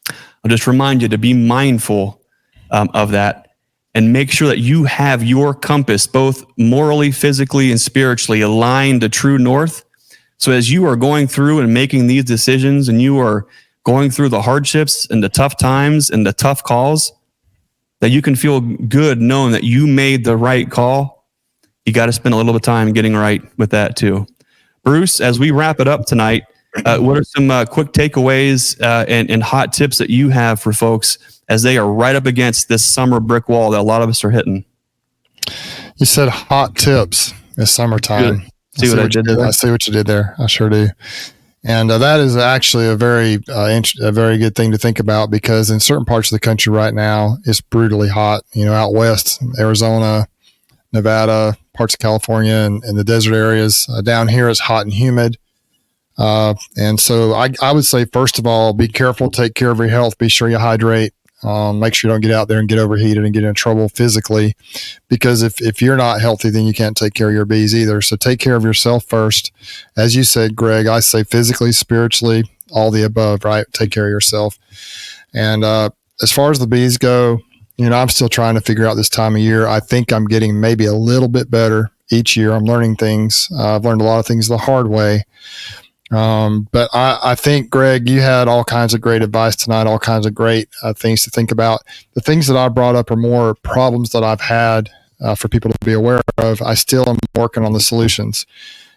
I'll just remind you to be mindful of that, and make sure that you have your compass, both morally, physically, and spiritually, aligned to true north. So as you are going through and making these decisions, and you are going through the hardships and the tough times and the tough calls, that you can feel good knowing that you made the right call. You got to spend a little bit of time getting right with that too. Bruce, as we wrap it up tonight, What are some quick takeaways and hot tips that you have for folks as they are right up against this summer brick wall that a lot of us are hitting? You said hot tips. It's summertime. See what I did there? I see what you did there. I sure do. And that is actually a very good thing to think about, because in certain parts of the country right now, it's brutally hot. Out west, Arizona, Nevada, parts of California, and the desert areas. Down here, it's hot and humid. And so I would say, first of all, be careful, take care of your health, be sure you hydrate. Make sure you don't get out there and get overheated and get in trouble physically, because if you're not healthy, then you can't take care of your bees either. So take care of yourself first. As you said, Greg, I say physically, spiritually, all the above, right? Take care of yourself. And as far as the bees go, I'm still trying to figure out this time of year. I think I'm getting maybe a little bit better each year. I'm learning things. I've learned a lot of things the hard way. But I think, Greg, you had all kinds of great advice tonight, all kinds of great things to think about. The things that I brought up are more problems that I've had for people to be aware of. I still am working on the solutions.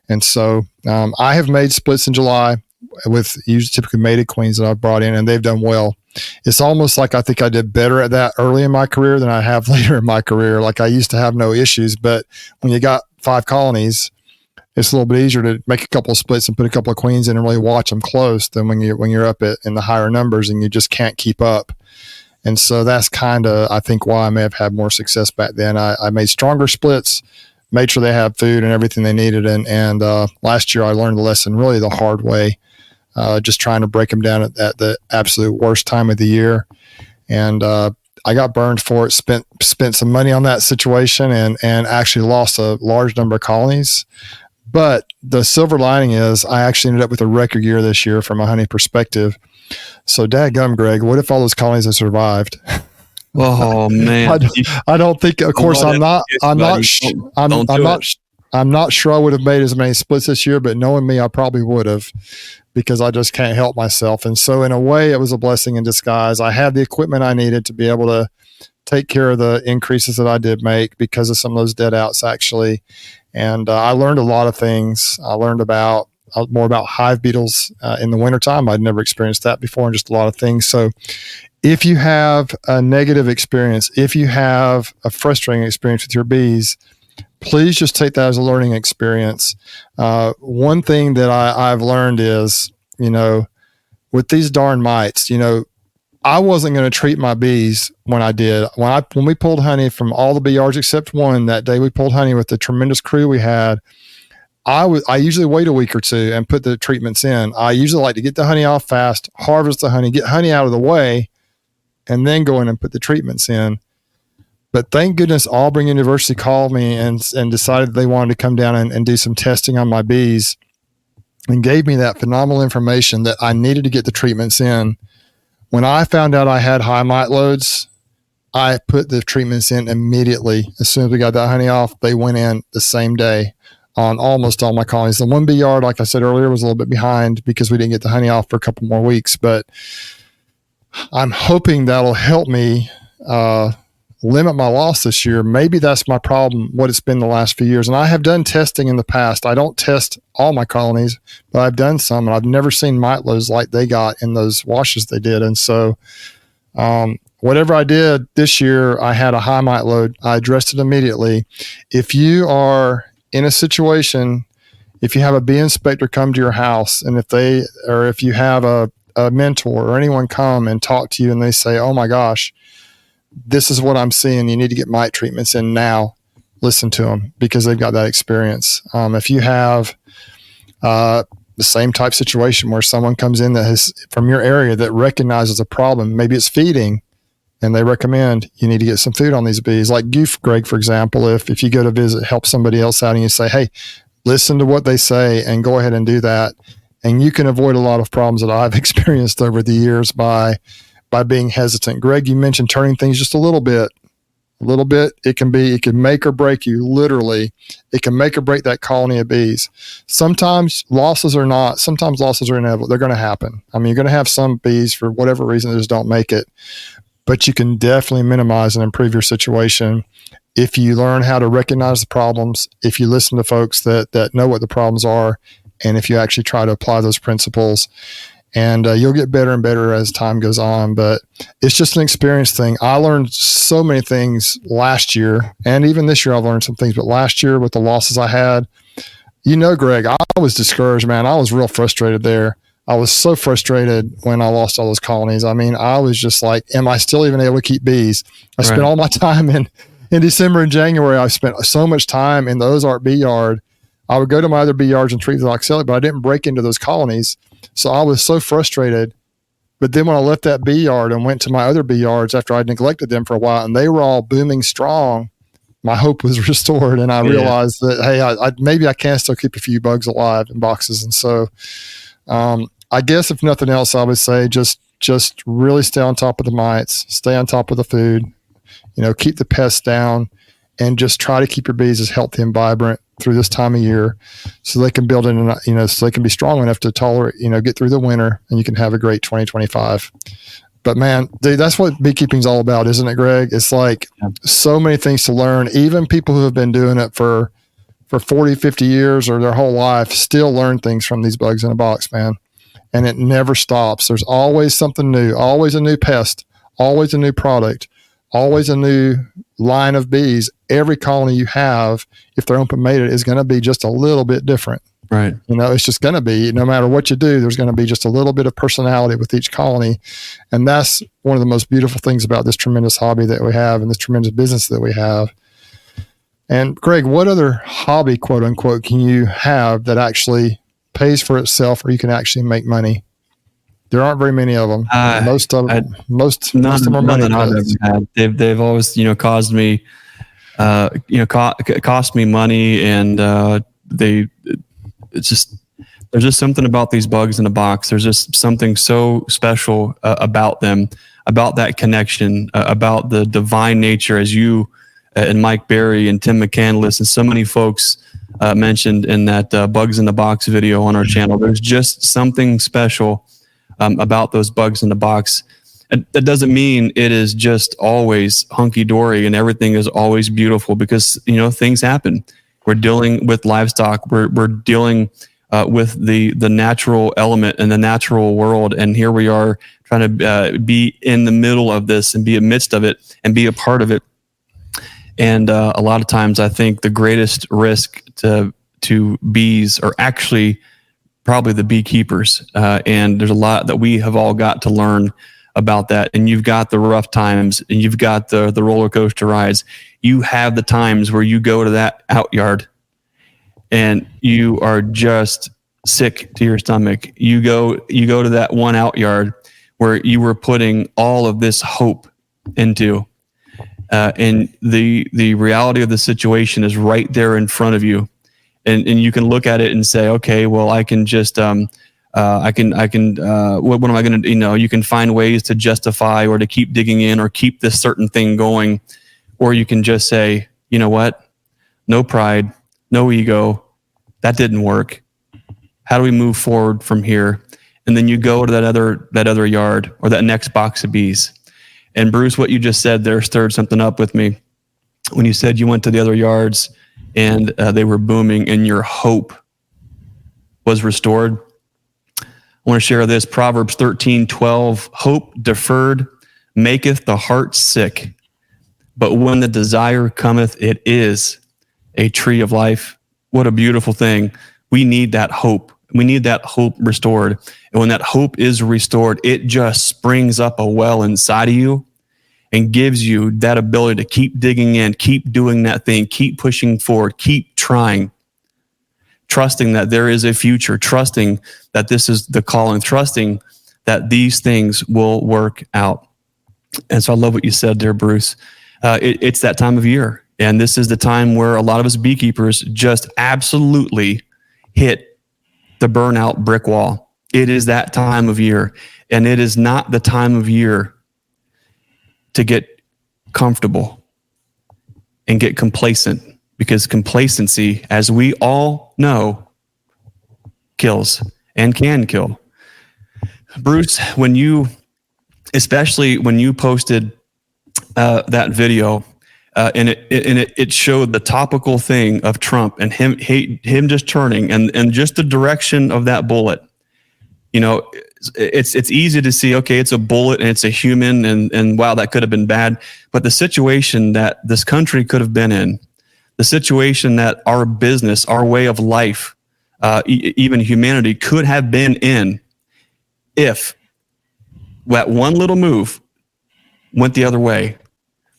And so I have made splits in July with usually typically mated queens that I've brought in, and they've done well. It's almost like I think I did better at that early in my career than I have later in my career. Like I used to have no issues, but when you got 5 colonies, it's a little bit easier to make a couple of splits and put a couple of queens in and really watch them close than when you're up in the higher numbers and you just can't keep up. And so that's kind of, I think, why I may have had more success back then. I made stronger splits, made sure they had food and everything they needed. And last year I learned the lesson really the hard way, just trying to break them down at the absolute worst time of the year. And I got burned for it, spent some money on that situation and actually lost a large number of colonies. But the silver lining is I actually ended up with a record year this year from a honey perspective. So dadgum, Greg, what if all those colonies had survived? Oh man. I don't think, of course, I'm not sure I would have made as many splits this year, but knowing me, I probably would have, because I just can't help myself. And so in a way, it was a blessing in disguise. I had the equipment I needed to be able to take care of the increases that I did make because of some of those dead outs, actually. And I learned a lot of things. I learned more about hive beetles in the wintertime. I'd never experienced that before, and just a lot of things. So if you have a negative experience, if you have a frustrating experience with your bees, please just take that as a learning experience. One thing that I've learned is, with these darn mites, I wasn't going to treat my bees when I did. When we pulled honey from all the bee yards except one that day, we pulled honey with the tremendous crew we had. I usually wait a week or two and put the treatments in. I usually like to get the honey off fast, harvest the honey, get honey out of the way, and then go in and put the treatments in. But thank goodness Auburn University called me and decided they wanted to come down and do some testing on my bees, and gave me that phenomenal information that I needed to get the treatments in. When I found out I had high mite loads, I put the treatments in immediately. As soon as we got that honey off, they went in the same day on almost all my colonies. The one bee yard, like I said earlier, was a little bit behind because we didn't get the honey off for a couple more weeks. But I'm hoping that'll help me limit my loss this year. Maybe that's my problem, what it's been the last few years. And I have done testing in the past. I don't test all my colonies, but I've done some, and I've never seen mite loads like they got in those washes they did. And so whatever I did this year, I had a high mite load. I addressed it immediately. If you are in a situation, if you have a bee inspector come to your house, and if you have a mentor or anyone come and talk to you and they say, oh my gosh, this is what I'm seeing, you need to get mite treatments in now, listen to them, because they've got that experience. If you have the same type situation where someone comes in that has from your area that recognizes a problem, maybe it's feeding, and they recommend you need to get some food on these bees, like you, Greg, for example, if you go to visit, help somebody else out, and you say, hey, listen to what they say and go ahead and do that. And you can avoid a lot of problems that I've experienced over the years by being hesitant. Greg, you mentioned turning things just a little bit. It can make or break you, literally. It can make or break that colony of bees. Sometimes losses are inevitable. They're going to happen. I mean, you're going to have some bees, for whatever reason, that just don't make it. But you can definitely minimize and improve your situation if you learn how to recognize the problems, if you listen to folks that know what the problems are, And if you actually try to apply those principles, and you'll get better and better as time goes on. But it's just an experience thing. I learned so many things last year, and even this year I've learned some things. But last year with the losses I had, Greg, I was discouraged, man. I was real frustrated there. I was so frustrated when I lost all those colonies. I mean, I was just like, am I still even able to keep bees? I spent all my time in December and January. I spent so much time in the Ozark bee yard. I would go to my other bee yards and treat the oxalic, but I didn't break into those colonies. So I was so frustrated. But then when I left that bee yard and went to my other bee yards after I'd neglected them for a while and they were all booming strong, my hope was restored. And I realized that, hey, maybe I can still keep a few bugs alive in boxes. And so I guess if nothing else, I would say just really stay on top of the mites, stay on top of the food, keep the pests down, and just try to keep your bees as healthy and vibrant through this time of year so they can build in, so they can be strong enough to tolerate, get through the winter, and you can have a great 2025. But man, dude, that's what beekeeping is all about, isn't it, Greg? It's like so many things to learn. Even people who have been doing it for 40, 50 years or their whole life still learn things from these bugs in a box, man. And it never stops. There's always something new, always a new pest, always a new product, always a new line of bees. Every colony you have, if they're open mated, is going to be just a little bit different. Right. It's just going to be, no matter what you do, there's going to be just a little bit of personality with each colony. And that's one of the most beautiful things about this tremendous hobby that we have and this tremendous business that we have. And Greg, what other hobby, quote unquote, can you have that actually pays for itself or you can actually make money? There aren't very many of them. Most of them are money. They've always, caused me, cost me money, and there's just something about these bugs in a box. There's just something so special about them, about that connection, about the divine nature, as you and Mike Berry and Tim McCandless and so many folks mentioned in that Bugs in the Box video on our channel. There's just something special about those bugs in the box. That doesn't mean it is just always hunky-dory and everything is always beautiful, because things happen. We're dealing with livestock. We're dealing with the natural element and the natural world, and here we are trying to be in the middle of this and be amidst of it and be a part of it. And a lot of times, I think the greatest risk to bees are actually probably the beekeepers. And there's a lot that we have all got to learn about that. And you've got the rough times and you've got the roller coaster rides. You have the times where you go to that out yard and you are just sick to your stomach. You go to that one out yard where you were putting all of this hope into, and the reality of the situation is right there in front of you. And you can look at it and say, okay, well, I can just, what am I going to, you can find ways to justify or to keep digging in or keep this certain thing going. Or you can just say, you know what? No pride, no ego. That didn't work. How do we move forward from here? And then you go to that other yard or that next box of bees. And Bruce, what you just said there stirred something up with me. When you said you went to the other yards and they were booming and your hope was restored. I want to share this. Proverbs 13:12, hope deferred maketh the heart sick, but when the desire cometh, it is a tree of life. What a beautiful thing. We need that hope. We need that hope restored. And when that hope is restored, it just springs up a well inside of you and gives you that ability to keep digging in, keep doing that thing, keep pushing forward, keep trying, trusting that there is a future, trusting that this is the calling, trusting that these things will work out. And so I love what you said there, Bruce. It's that time of year. And this is the time where a lot of us beekeepers just absolutely hit the burnout brick wall. It is that time of year. And it is not the time of year to get comfortable and get complacent, because complacency, as we all know, kills and can kill. Bruce, especially when you posted that video, and it showed the topical thing of Trump and him just turning and just the direction of that bullet. It's easy to see, okay, it's a bullet and it's a human and wow, that could have been bad. But the situation that this country could have been in, the situation that our business, our way of life, even humanity could have been in if that one little move went the other way.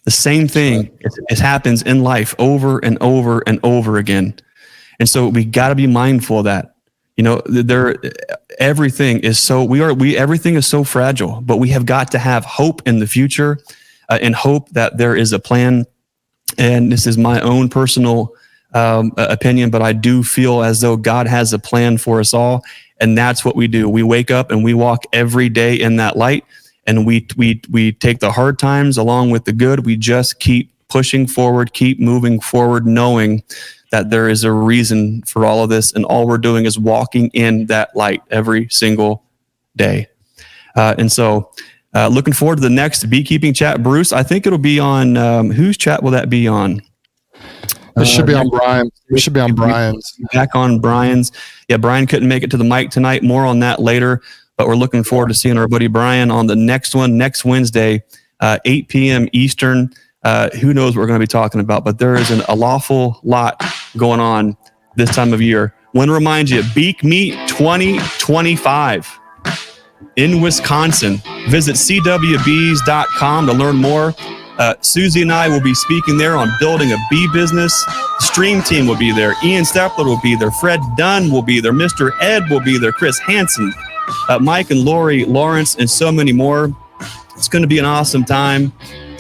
The same thing, it happens in life over and over and over again. And so we got to be mindful of that. Everything is so fragile, but we have got to have hope in the future and hope that there is a plan. And this is my own personal opinion, but I do feel as though God has a plan for us all. And that's what we do. We wake up and we walk every day in that light. And we take the hard times along with the good. We just keep pushing forward, keep moving forward, knowing that there is a reason for all of this. And all we're doing is walking in that light every single day. And so looking forward to the next beekeeping chat. Bruce, I think it'll be on, whose chat will that be on? It should be on Brian. It should be on Brian's. Back on Brian's. Yeah, Brian couldn't make it to the mic tonight. More on that later. But we're looking forward to seeing our buddy Brian on the next one, next Wednesday, 8 p.m. Eastern. Who knows what we're going to be talking about, but there is a lawful lot going on this time of year. I want to remind you, Beak Meet 2025 in Wisconsin. Visit cwbees.com to learn more. Susie and I will be speaking there on building a bee business. The stream team will be there. Ian Stepler will be there. Fred Dunn will be there. Mr. Ed will be there. Chris Hansen. Mike and Lori Lawrence, and so many more. It's going to be an awesome time.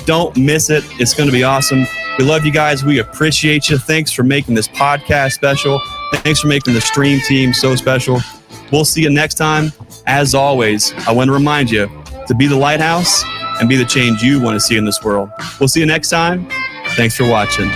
Don't miss it. It's going to be awesome. We love you guys. We appreciate you. Thanks for making this podcast special. Thanks for making the stream team so special. We'll see you next time. As always, I want to remind you to be the lighthouse and be the change you want to see in this world. We'll see you next time. Thanks for watching.